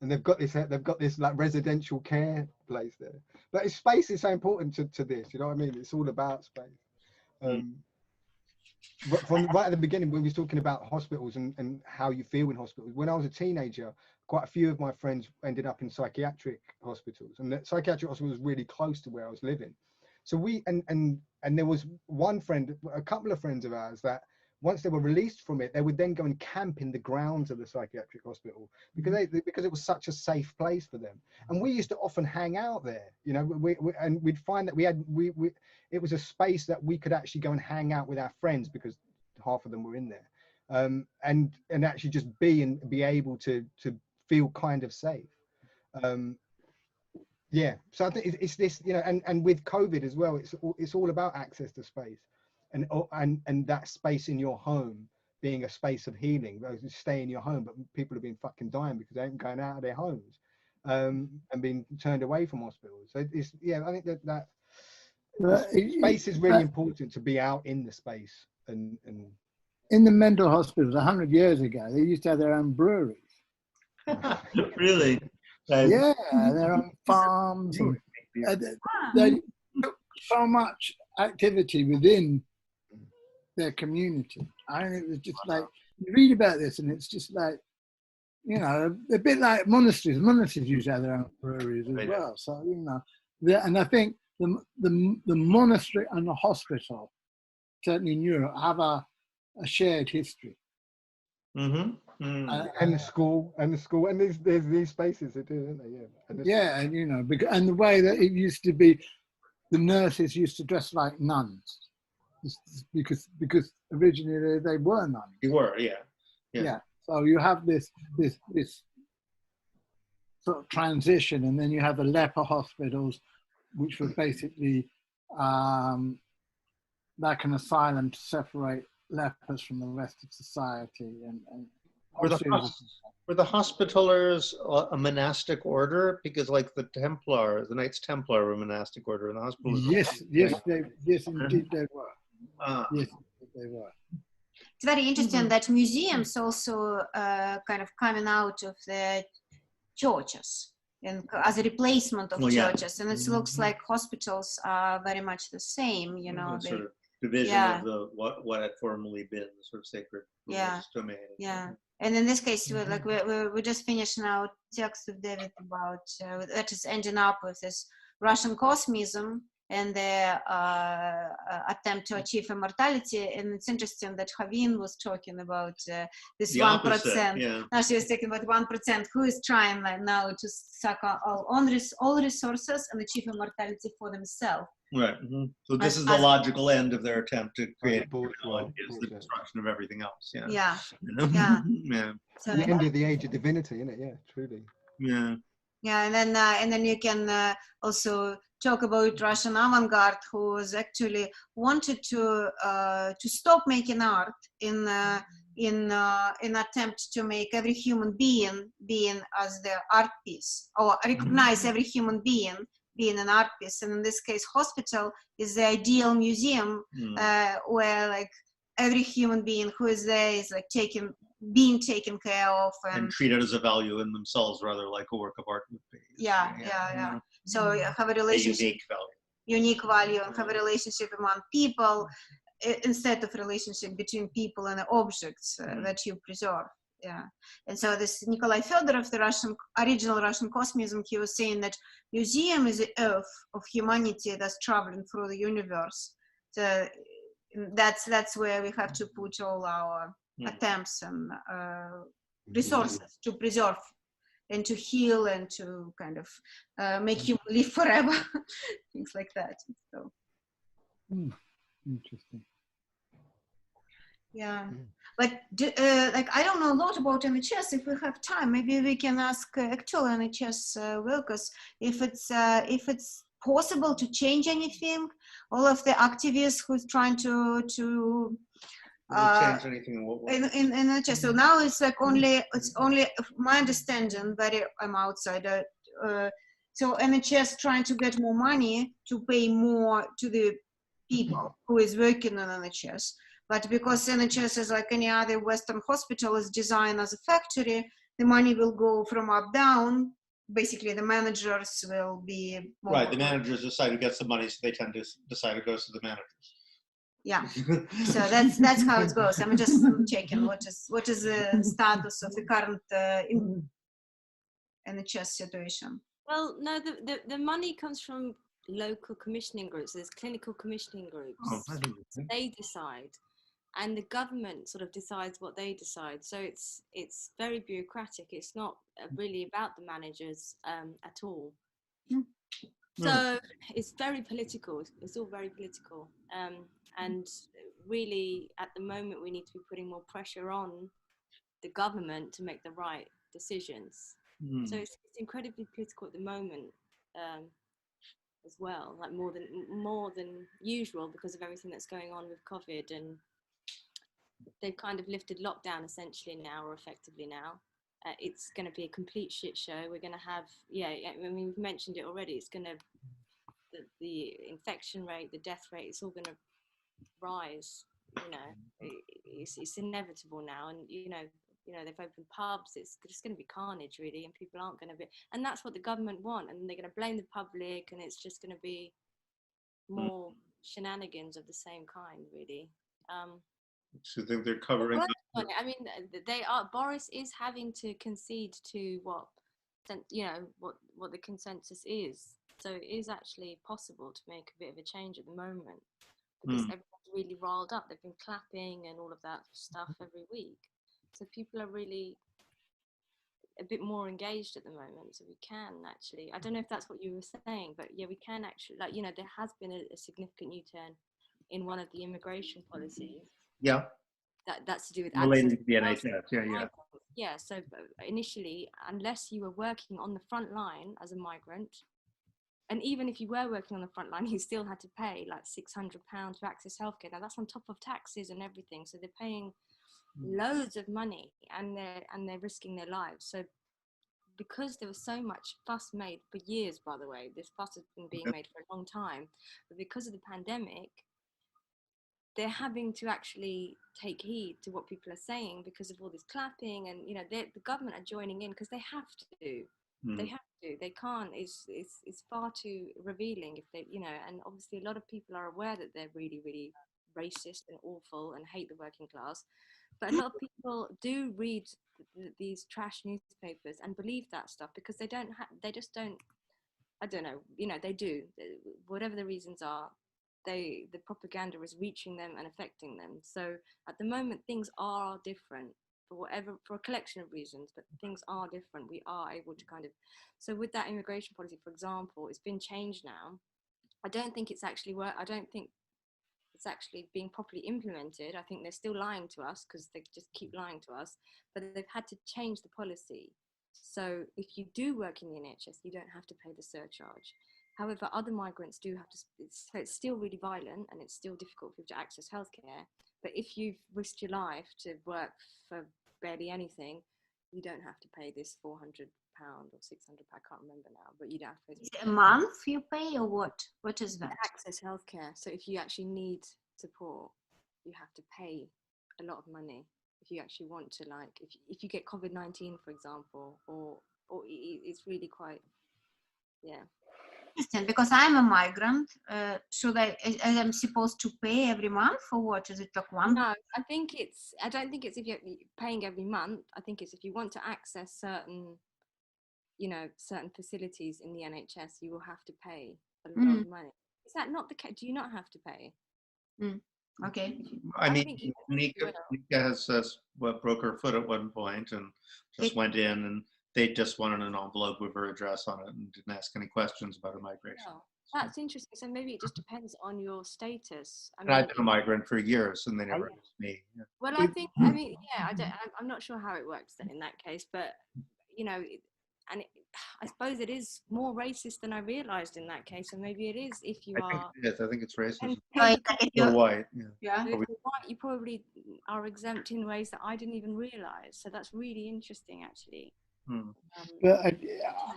and they've got this like residential care place there. But space is so important to this. You know what I mean? It's all about space. But from right at the beginning, when we was talking about hospitals and how you feel in hospitals, when I was a teenager, quite a few of my friends ended up in psychiatric hospitals, and the psychiatric hospital was really close to where I was living. So we and there was one friend, a couple of friends of ours that once they were released from it, they would then go and camp in the grounds of the psychiatric hospital because because it was such a safe place for them. And we used to often hang out there, you know, and we'd find that it was a space that we could actually go and hang out with our friends because half of them were in there, and actually just be able to feel kind of safe. Yeah, so I think it's this, you know, and with COVID as well, it's all about access to space, and that space in your home being a space of healing. Stay in your home, but people have been fucking dying because they ain't going out of their homes, and being turned away from hospitals. So it's, yeah, I think that space is really important, to be out in the space and in the mental hospitals 100 years ago, they used to have their own breweries. Really? Yeah, their own farms. And, they took so much activity within their community. I mean, it was just like, you read about this and it's just like, you know, a bit like monasteries. Monasteries used to have their own breweries as well. So, you know, and I think the monastery and the hospital, certainly in Europe, have a shared history. And the school, and there's these spaces that do, don't they? Yeah, and you know, and the way that it used to be, the nurses used to dress like nuns, because originally they were nuns. You were, yeah. So you have this sort of transition, and then you have the leper hospitals, which were basically like an asylum to separate lepers from the rest of society, and were the Hospitallers a monastic order? Because like the Knights Templar were a monastic order, and the Hospitallers. Yes, indeed they were. Yes, they were. It's very interesting that museums also kind of coming out of the churches and as a replacement of churches, and it looks like hospitals are very much the same. You know, sort of division of the what had formerly been the sort of sacred domain. Yeah. And in this case, we just finished now text with David about that is ending up with this Russian cosmism and the attempt to achieve immortality. And it's interesting that Javin was talking about this 1%. Now she was talking about 1% who is trying now to suck all resources and achieve immortality for themselves. Right. So this is the logical end of their attempt to create is the destruction of everything else. Yeah. So the end of the age of divinity, isn't it? Yeah, truly. Yeah. Yeah, and then you can also talk about Russian avant-garde, who was actually wanted to stop making art in attempt to make every human being as the art piece, or recognize every human being an art piece. And in this case, hospital is the ideal museum where like every human being who is there is like being taken care of and treated as a value in themselves, rather like a work of art would be. Yeah. So you have a relationship, unique value, and have a relationship among people instead of relationship between people and objects that you preserve. Yeah, and so this Nikolai Fedorov, the original Russian cosmism, he was saying that museum is the earth of humanity that's traveling through the universe. So that's where we have to put all our attempts and resources to preserve and to heal and to kind of make you live forever, things like that. So. Interesting. Yeah, but like I don't know a lot about NHS. If we have time, maybe we can ask actual NHS workers if it's possible to change anything. All of the activists who's trying to change anything in NHS. So now it's like it's only my understanding, but I'm outsider. So NHS trying to get more money to pay more to the people who is working in NHS. But because NHS is like any other Western hospital is designed as a factory, the money will go from up down. Basically, the managers will be more right. The managers decide who gets the money, so they tend to decide who goes to the managers. Yeah. So that's how it goes. I'm just checking what is the status of the current NHS situation. Well, no, the money comes from local commissioning groups. There's clinical commissioning groups. They decide. And the government sort of decides what they decide. So it's very bureaucratic. It's not really about the managers at all. So it's very political. It's all very political. And really, at the moment, we need to be putting more pressure on the government to make the right decisions. So it's incredibly political at the moment as well, like more than usual because of everything that's going on with COVID, and they've kind of lifted lockdown essentially now, or effectively now. It's going to be a complete shit show. We're going to have, I mean, we've mentioned it already. It's going to, the infection rate, the death rate, it's all going to rise. You know, it's inevitable now. And, you know, they've opened pubs. It's just going to be carnage, really. And people aren't going to be, and that's what the government want. And they're going to blame the public. And it's just going to be more shenanigans of the same kind, really. So I think they're covering. I mean, they are. Boris is having to concede to what the consensus is. So it is actually possible to make a bit of a change at the moment because everyone's really riled up. They've been clapping and all of that stuff every week. So people are really a bit more engaged at the moment. So we can actually. I don't know if that's what you were saying, but yeah, we can actually. Like, you know, there has been a significant U-turn in one of the immigration policies. Yeah. That's to do with relating access to the NHS. Yeah. So initially, unless you were working on the front line as a migrant, and even if you were working on the front line, you still had to pay like £600 to access healthcare. Now that's on top of taxes and everything. So they're paying loads of money, and they're risking their lives. So because there was so much fuss made for years, by the way, this fuss has been being made for a long time, but because of the pandemic, they're having to actually take heed to what people are saying because of all this clapping, and you know the government are joining in because they have to. They have to. They can't. It's far too revealing if they, you know. And obviously, a lot of people are aware that they're really, really racist and awful and hate the working class. But a lot of people do read these trash newspapers and believe that stuff because they don't. They just don't. I don't know. You know, they do. Whatever the reasons are, the propaganda is reaching them and affecting them. So at the moment, things are different for a collection of reasons, but things are different. We are able to kind of, so with that immigration policy, for example, it's been changed now. I don't think it's actually I don't think it's actually being properly implemented. I think they're still lying to us because they just keep lying to us, but they've had to change the policy. So if you do work in the NHS, you don't have to pay the surcharge. However, other migrants do have to, so it's still really violent and it's still difficult for you to access healthcare. But if you've risked your life to work for barely anything, you don't have to pay this £400 or £600, I can't remember now, but you don't have to pay. Is it a month you pay or what? What is that? Access healthcare. So if you actually need support, you have to pay a lot of money. If you actually want to, like, if you get COVID-19, for example, or it's really quite, yeah. Interesting, because I'm a migrant. Should I'm supposed to pay every month or what? Is it like one? No, I don't think it's if you're paying every month. I think it's if you want to access certain facilities in the NHS, you will have to pay a lot of money. Is that not the case? Do you not have to pay? Okay. I mean, Nika has broke her foot at one point and just went in, and they just wanted an envelope with her address on it and didn't ask any questions about her migration. Oh, that's interesting. So maybe it just depends on your status. I've been a migrant for years, and they never asked me. Yeah. Well, I'm not sure how it works then in that case, but I suppose it is more racist than I realised in that case, and maybe it is if you are. I think it's racist. If you're white, if you're white, you probably are exempt in ways that I didn't even realise. So that's really interesting, actually. But I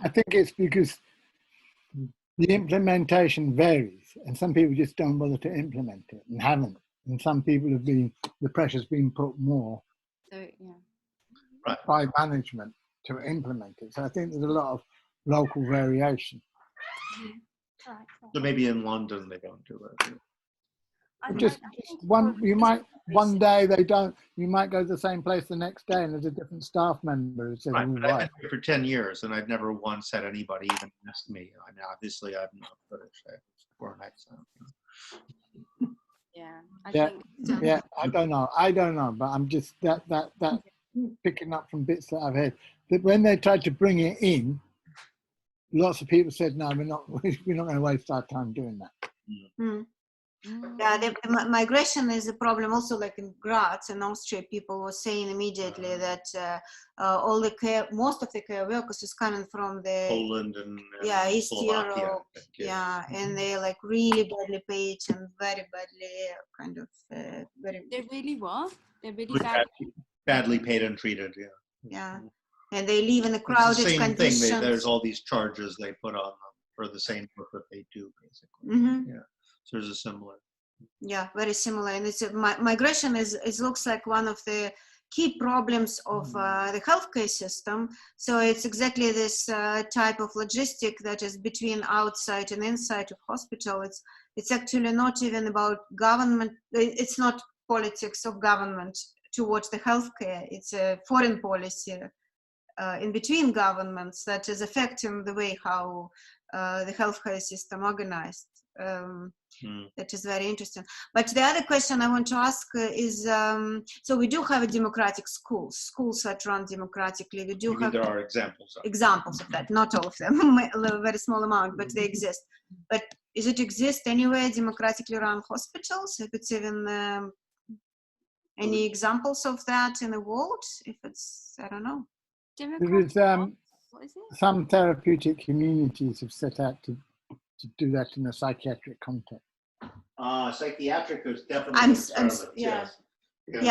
think it's because the implementation varies, and some people just don't bother to implement it and haven't, and some people the pressure's been put more by management to implement it. So I think there's a lot of local variation. So maybe in London they don't do it. One day they don't. You might go to the same place the next day, and there's a different staff member who says, I've been here for 10 years, and I've never once had anybody even ask me. I mean, obviously, I'm not British or an accent. Yeah. I don't know, but I'm just that picking up from bits that I've heard. That when they tried to bring it in, lots of people said, "No, we're not going to waste our time doing that." Yeah, the migration is a problem also, like in Graz in Austria. People were saying immediately that most of the care workers is coming from the Poland and East Slovakia, Europe, and they're like really badly paid and very badly kind of very. They're really what? They're really badly paid and treated. Yeah, and they live in a crowded it's the same conditions. thing. There's all these charges they put on them for the same work that they do, basically. Yeah. So there's a similar. Yeah, very similar, and it's migration it looks like one of the key problems of the healthcare system. So it's exactly this type of logistic that is between outside and inside of hospital. It's actually not even about government. It's not politics of government towards the healthcare. It's a foreign policy in between governments that is affecting the way how the healthcare system organized. That is very interesting. But the other question I want to ask is, so we do have a democratic schools that run democratically. We do have. There are examples of that, not all of them, a very small amount, but they exist. But is it exist anywhere democratically run hospitals? If it's even any examples of that in the world? If it's, I don't know. There is some therapeutic communities have set out to do that in a psychiatric context. Psychiatric is definitely. Yeah,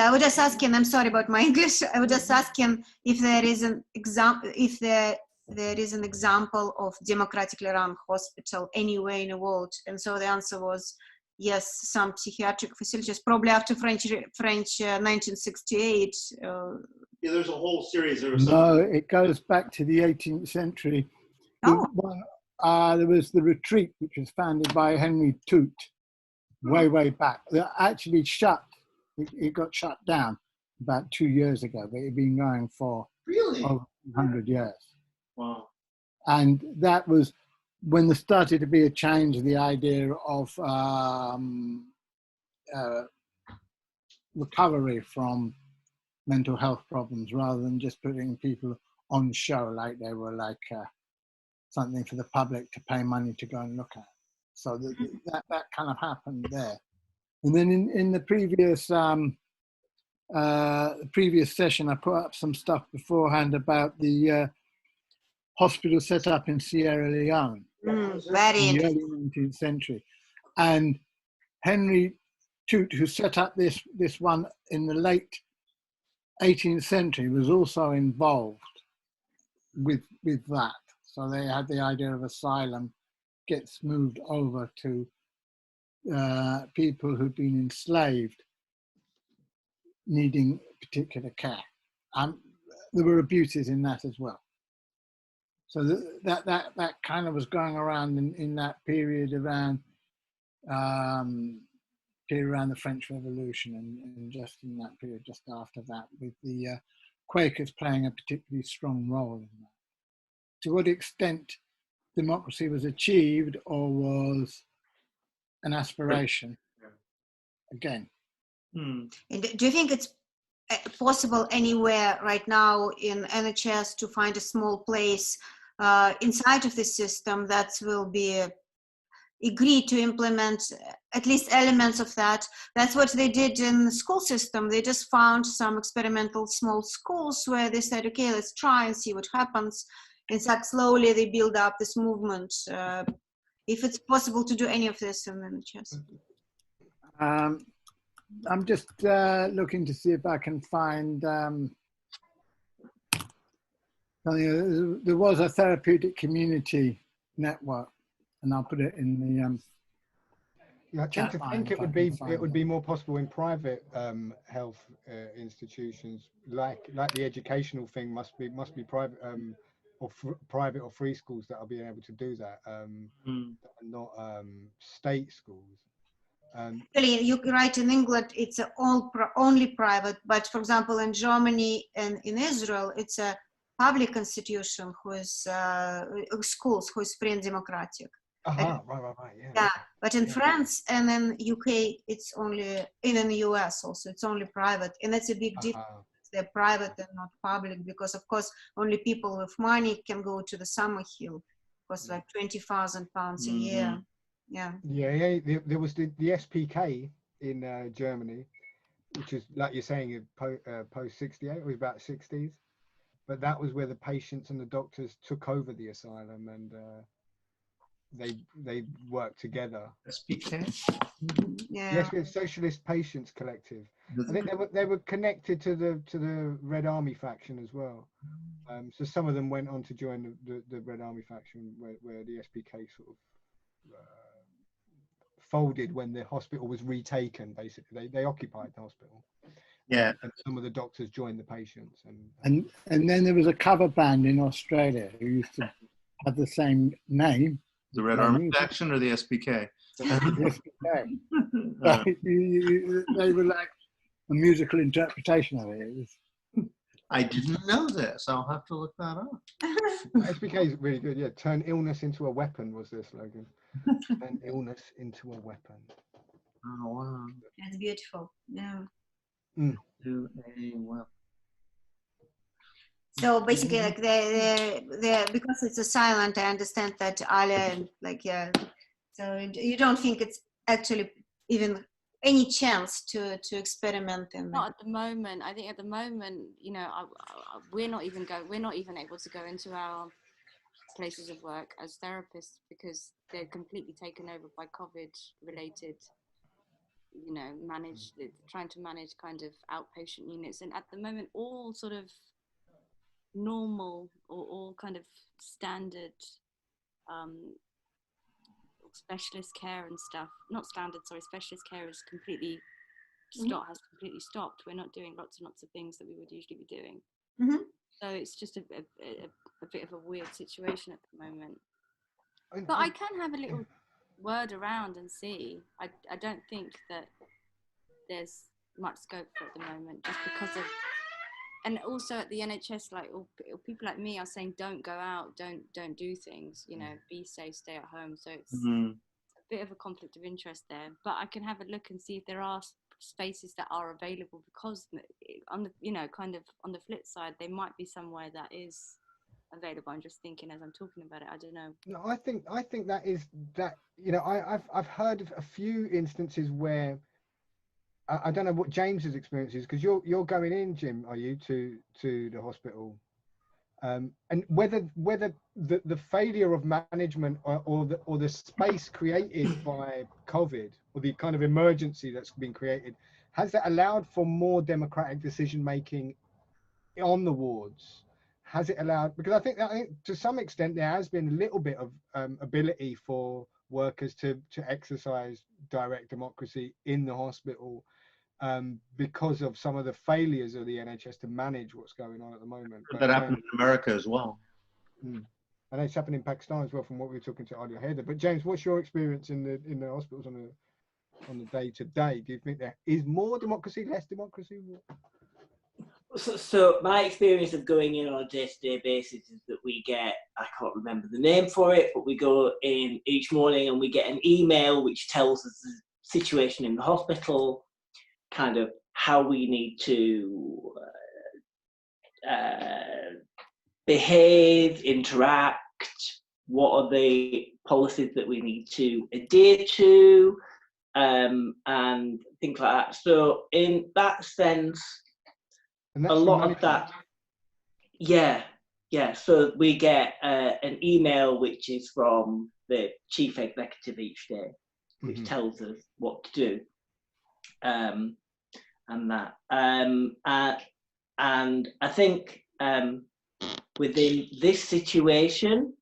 I was just asking. I'm sorry about my English. I was just asking if there is an example, if there is an example of democratically run hospital anywhere in the world, and so the answer was yes. Some psychiatric facilities, probably after French 1968. There's a whole series. No, it goes back to the 18th century. There was the Retreat, which was founded by Henry Toot, way back. That actually it got shut down about 2 years ago, but it had been going for over 100 years. Wow. And that was when there started to be a change, the idea of recovery from mental health problems, rather than just putting people on show like they were like something for the public to pay money to go and look at. So that kind of happened there. And then in the previous session, I put up some stuff beforehand about the hospital set up in Sierra Leone Very in the interesting. early 19th century. And Henry Toote, who set up this one in the late 18th century, was also involved with that. So they had the idea of asylum gets moved over to people who'd been enslaved needing particular care. There were abuses in that as well. So that kind of was going around in that period around the French Revolution and just in that period just after that, with the Quakers playing a particularly strong role in that. To what extent democracy was achieved or was an aspiration, again. And do you think it's possible anywhere right now in NHS to find a small place inside of the system that will be agreed to implement at least elements of that? That's what they did in the school system. They just found some experimental small schools where they said, okay, let's try and see what happens. In fact, slowly they build up this movement. If it's possible to do any of this in NHS. I'm just looking to see if I can find something. There was a therapeutic community network, and I'll put it in the I tend to think it would be more possible in private health institutions, like the educational thing must be private or private or free schools that are being able to do that, not state schools. Actually, you're right. In England, it's only private. But for example, in Germany and in Israel, it's a public institution who is schools who is free and democratic. Right, yeah. But in France and in UK, it's only, in the US also, it's only private, and that's a big difference. They're private and not public, because of course only people with money can go to the summer hill. It costs like £20,000 a year. Yeah. There was the SPK in Germany, which is, like you're saying, post 68. It was about 60s, but that was where the patients and the doctors took over the asylum, and they worked together. SPK. Yes, it's Socialist Patients Collective. I think they were connected to the Red Army faction as well. So some of them went on to join the Red Army faction, where the SPK sort of folded when the hospital was retaken. Basically, they occupied the hospital. Yeah, and some of the doctors joined the patients. And then there was a cover band in Australia who used to have the same name. The Red Army faction or the SPK? The SPK. They were like a musical interpretation of it. I didn't know this. I'll have to look that up. SPK is really good. Yeah, turn illness into a weapon was their slogan. Turn illness into a weapon. Oh wow, that's beautiful. Yeah. Do a well. So basically, like they because it's a silent. I understand that Ale, like So you don't think it's actually even any chance to experiment in? Not at the moment. I think at the moment, you know, we're not even able to go into our places of work as therapists because they're completely taken over by COVID-related. You know, trying to manage kind of outpatient units, and at the moment, all sort of normal or all kind of standard specialist care and stuff. Not standard, sorry, specialist care is completely has completely stopped. We're not doing lots and lots of things that we would usually be doing. So it's just a bit of a weird situation at the moment. But I can have a little word around and see. I don't think that there's much scope for it at the moment, just because of, and also at the NHS, like people like me are saying, don't go out, don't do things, you know, be safe, stay at home. So it's a bit of a conflict of interest there. But I can have a look and see if there are spaces that are available, because on the, you know, kind of on the flip side, there might be somewhere that is available. I'm just thinking as I'm talking about it, I don't know. No, I think that is that, you know, I've heard of a few instances where I don't know what James's experience is, because you're going in, Jim, are you, to the hospital And whether the failure of management or the space created by COVID, or the kind of emergency that's been created, has that allowed for more democratic decision making on the wards? Has it allowed, because I think to some extent there has been a little bit of ability for workers to exercise direct democracy in the hospital, because of some of the failures of the NHS to manage what's going on at the moment. But that happened in America as well. I know it's happened in Pakistan as well, from what we were talking to earlier, Heather. But James, what's your experience in the hospitals on the day to day? Do you think there is more democracy, less democracy? So my experience of going in on a day-to-day basis is that we get, I can't remember the name for it, but we go in each morning and we get an email which tells us the situation in the hospital, kind of how we need to behave, interact, what are the policies that we need to adhere to, and things like that. So in that sense, a lot of that, yeah. So we get an email which is from the chief executive each day, which tells us what to do, and that. And I think within this situation,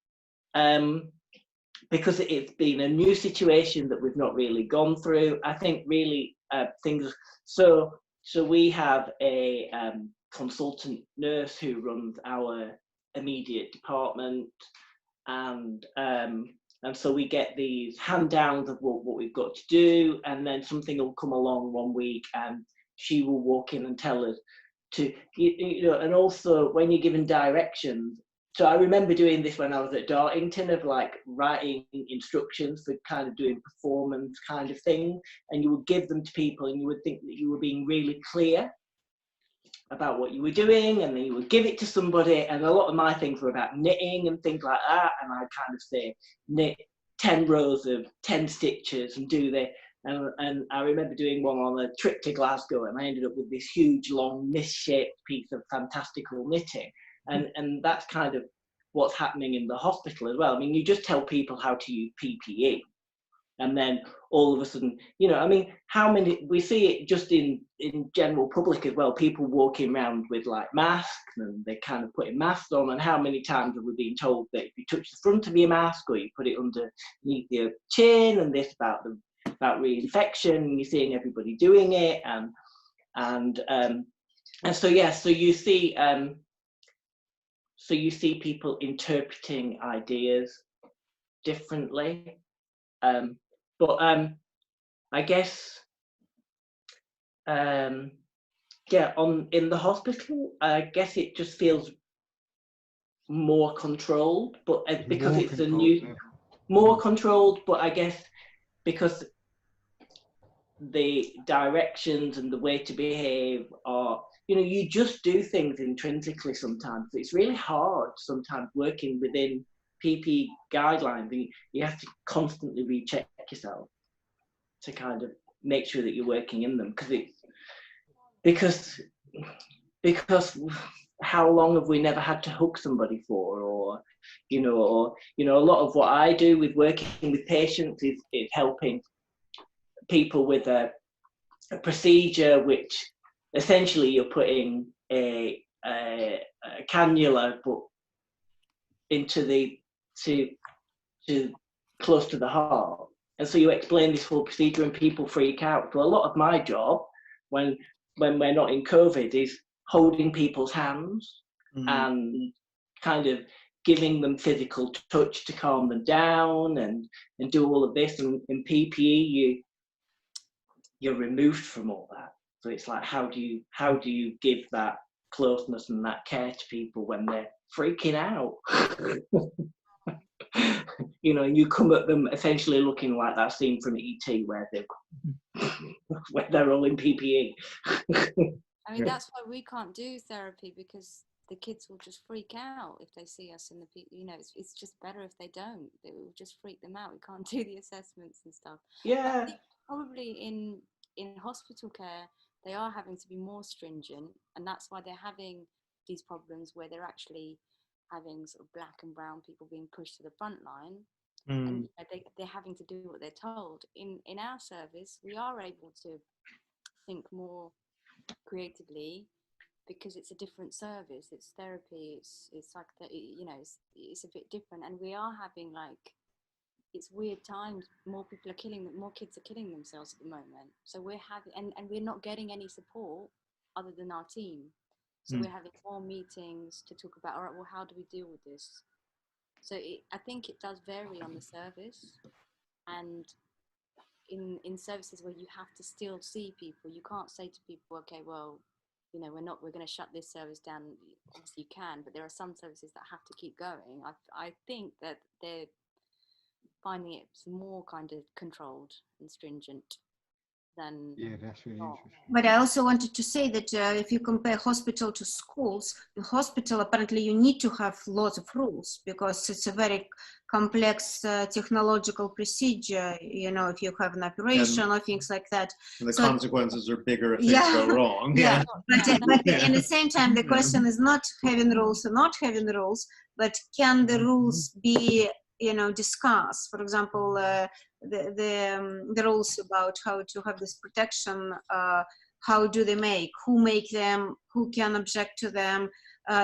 because it's been a new situation that we've not really gone through, I think really things. So we have a consultant nurse who runs our immediate department, and so we get these hand downs of what we've got to do, and then something will come along one week and she will walk in and tell us to, you know, and also when you're given directions. So I remember doing this when I was at Dartington, of like writing instructions for kind of doing performance kind of thing, and you would give them to people and you would think that you were being really clear about what you were doing, and then you would give it to somebody, and a lot of my things were about knitting and things like that, and I'd kind of say knit 10 rows of 10 stitches and do the, and I remember doing one on a trip to Glasgow, and I ended up with this huge long misshaped piece of fantastical knitting. And that's kind of what's happening in the hospital as well. I mean, you just tell people how to use PPE, and then all of a sudden, you know, I mean, how many, we see it just in general public as well, people walking around with like masks and they're kind of putting masks on, and how many times have we been told that if you touch the front of your mask or you put it underneath your chin, and this about reinfection, and you're seeing everybody doing it, and so yeah, so you see people interpreting ideas differently. But I guess, yeah, in the hospital, I guess it just feels more controlled, but because it's a new, more controlled, but I guess because the directions and the way to behave are, you know, you just do things intrinsically sometimes. It's really hard sometimes working within PP guidelines. You have to constantly recheck yourself to kind of make sure that you're working in them, because how long have we never had to hook somebody for, or a lot of what I do with working with patients is helping people with a procedure which essentially you're putting a cannula but to close to the heart, and so you explain this whole procedure and people freak out. So a lot of my job when we're not in COVID is holding people's hands and kind of giving them physical touch to calm them down and do all of this. And in PPE you're removed from all that, so it's like how do you give that closeness and that care to people when they're freaking out? You know, you come at them essentially looking like that scene from ET where they're all in PPE. I mean, that's why we can't do therapy, because the kids will just freak out if they see us in the, you know, it's just better if they don't. It will just freak them out. We can't do the assessments and stuff. Yeah. I think probably in hospital care, they are having to be more stringent, and that's why they're having these problems where they're actually having sort of black and brown people being pushed to the front line. Mm. And they're having to do what they're told. In our service, we are able to think more creatively because it's a different service. It's therapy. It's like that. You know, it's a bit different, and we are having it's weird times. More kids are killing themselves at the moment. So we're having, and we're not getting any support other than our team. So we're having more meetings to talk about, all right, well, how do we deal with this? So I think it does vary on the service, and in services where you have to still see people, you can't say to people, okay, well, you know, we're going to shut this service down. Obviously you can, but there are some services that have to keep going. I think that they're finding it more kind of controlled and stringent than. Yeah, that's really interesting. But I also wanted to say that if you compare hospital to schools, in hospital apparently you need to have lots of rules because it's a very complex technological procedure. You know, if you have an operation or things like that. And the consequences are bigger if things go wrong. Yeah. But in the same time, the question is not having rules or not having rules, but can the rules be, you know, discussed? For example, the rules about how to have this protection, how do they make, who make them, who can object to them,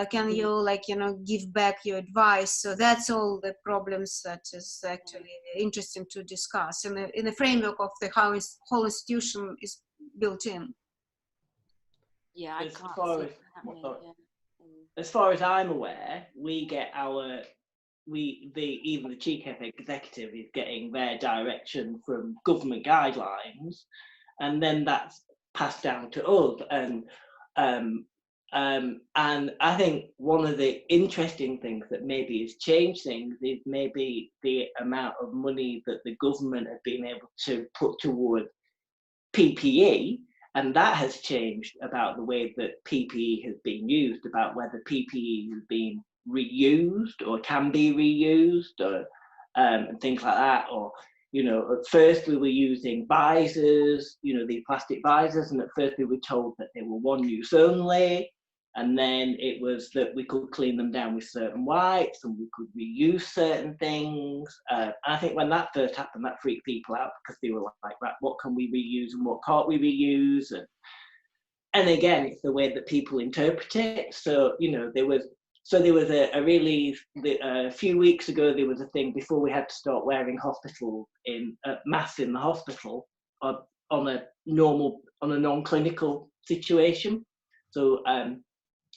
can you, like, you know, give back your advice? So that's all the problems that is actually interesting to discuss in the framework of the how whole institution is built in. Yeah, I can't see it happening. As far as I'm aware, we get even the chief executive is getting their direction from government guidelines, and then that's passed down to us. And I think one of the interesting things that maybe has changed things is maybe the amount of money that the government have been able to put toward PPE, and that has changed about the way that PPE has been used, about whether PPE has been reused or can be reused, or and things like that. Or, you know, at first we were using visors, you know, these plastic visors, and at first we were told that they were one use only, and then it was that we could clean them down with certain wipes and we could reuse certain things. I think when that first happened, that freaked people out because they were like, right, what can we reuse and what can't we reuse? And again, it's the way that people interpret it. So, you know, there was a few weeks ago, there was a thing before we had to start wearing masks in the hospital on a non-clinical situation. So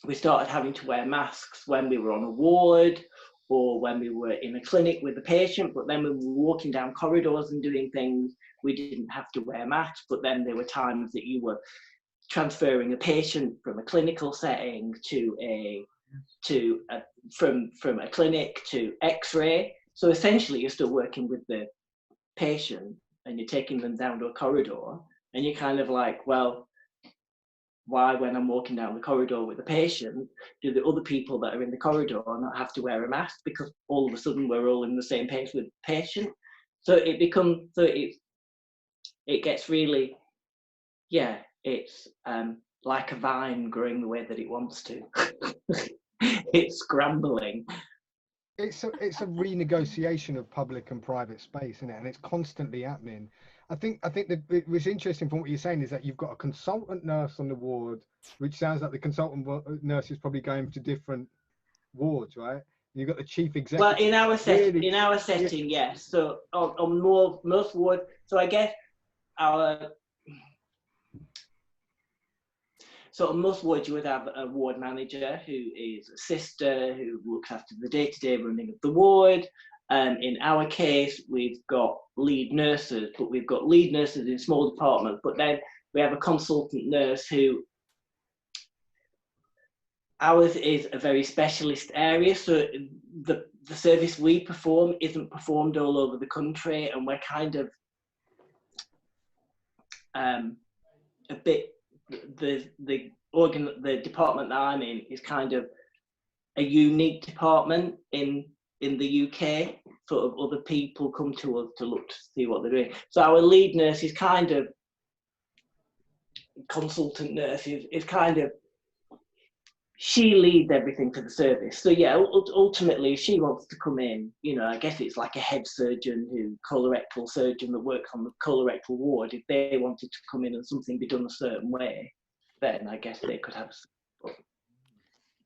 we started having to wear masks when we were on a ward or when we were in a clinic with a patient, but then when we were walking down corridors and doing things, we didn't have to wear masks. But then there were times that you were transferring a patient from a clinical setting from a clinic to X-ray. So essentially you're still working with the patient and you're taking them down to a corridor, and you're kind of like, well, why, when I'm walking down the corridor with the patient, do the other people that are in the corridor not have to wear a mask because all of a sudden we're all in the same place with the patient? So it gets really, yeah, it's like a vine growing the way that it wants to. It's scrambling. It's a renegotiation of public and private space, isn't it? And it's constantly happening. I think that it was interesting from what you're saying is that you've got a consultant nurse on the ward, which sounds like the consultant nurse is probably going to different wards, right? And you've got the chief executive. Well, in our setting, yes. So on most wards, so I guess so on most wards you would have a ward manager who is a sister who looks after the day-to-day running of the ward. In our case, we've got lead nurses, but we've got lead nurses in small departments, but then we have a consultant nurse who, ours is a very specialist area, so the service we perform isn't performed all over the country, and we're kind of a bit, the department that I'm in is kind of a unique department in the UK. Sort of other people come to us to look to see what they're doing. So our lead nurse is kind of, consultant nurse is kind of she leads everything for the service. So yeah, ultimately, if she wants to come in, you know, I guess it's like a head surgeon colorectal surgeon that works on the colorectal ward. If they wanted to come in and something be done a certain way, then I guess they could have.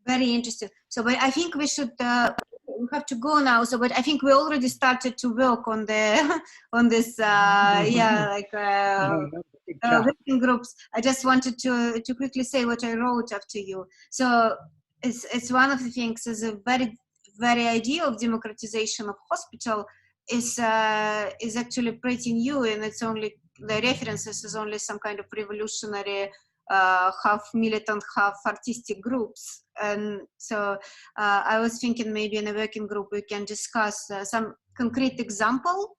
Very interesting. So, but I think we should, we have to go now. So, but I think we already started to work on the, on this, yeah, like working groups. I just wanted to quickly say what I wrote after you. So, it's one of the things is a very idea of democratization of hospital is actually pretty new, and it's only the references is only some kind of revolutionary half militant, half artistic groups. And so I was thinking maybe in a working group we can discuss some concrete example.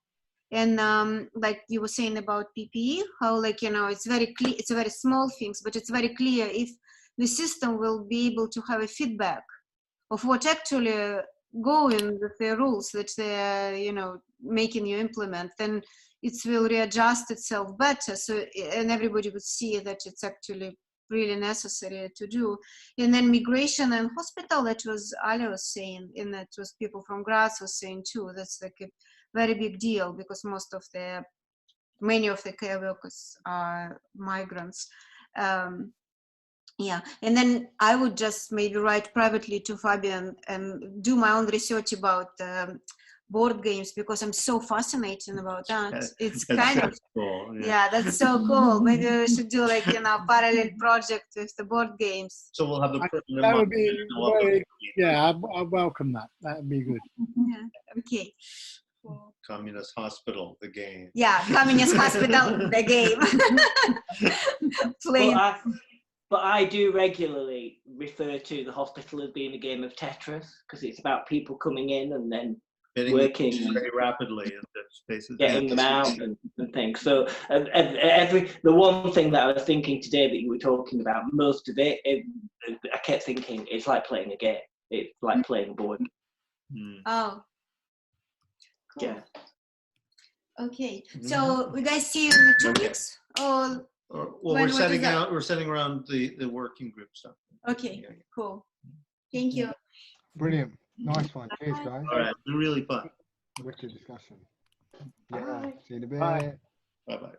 And like you were saying about PPE, how like, you know, it's very clear, it's a very small things, but it's very clear if the system will be able to have a feedback of what actually going with the rules that they're, you know, making you implement, then it will readjust itself better. So, and everybody would see that it's actually really necessary to do. And then migration and hospital, that was Ali was saying, and that was people from Graz was saying too, that's like a very big deal because many of the care workers are migrants. Yeah, and then I would just maybe write privately to Fabian and do my own research about board games because I'm so fascinated about that. It's kind of cool. Yeah, that's so cool. Maybe we should do like, you know, parallel project with the board games. So we'll have the that would be very, yeah, I welcome that. That would be good. Yeah. Okay. Communist Hospital, the game. Yeah, Communist Hospital, the game. But I do regularly refer to the hospital as being a game of Tetris because it's about people coming in and then working very rapidly in spaces, getting them out and things. So the one thing that I was thinking today that you were talking about, most of it, I kept thinking it's like playing a game. It's like playing a board. Oh, cool. Yeah. Okay, so we guys see you in 2 weeks, or well, we're setting around the working group stuff. Okay, cool. Thank you. Brilliant. Nice one. Cheers, guys. All right, really fun. Wicked discussion. Yeah. Bye. See you in a bit. Bye. Bye-bye.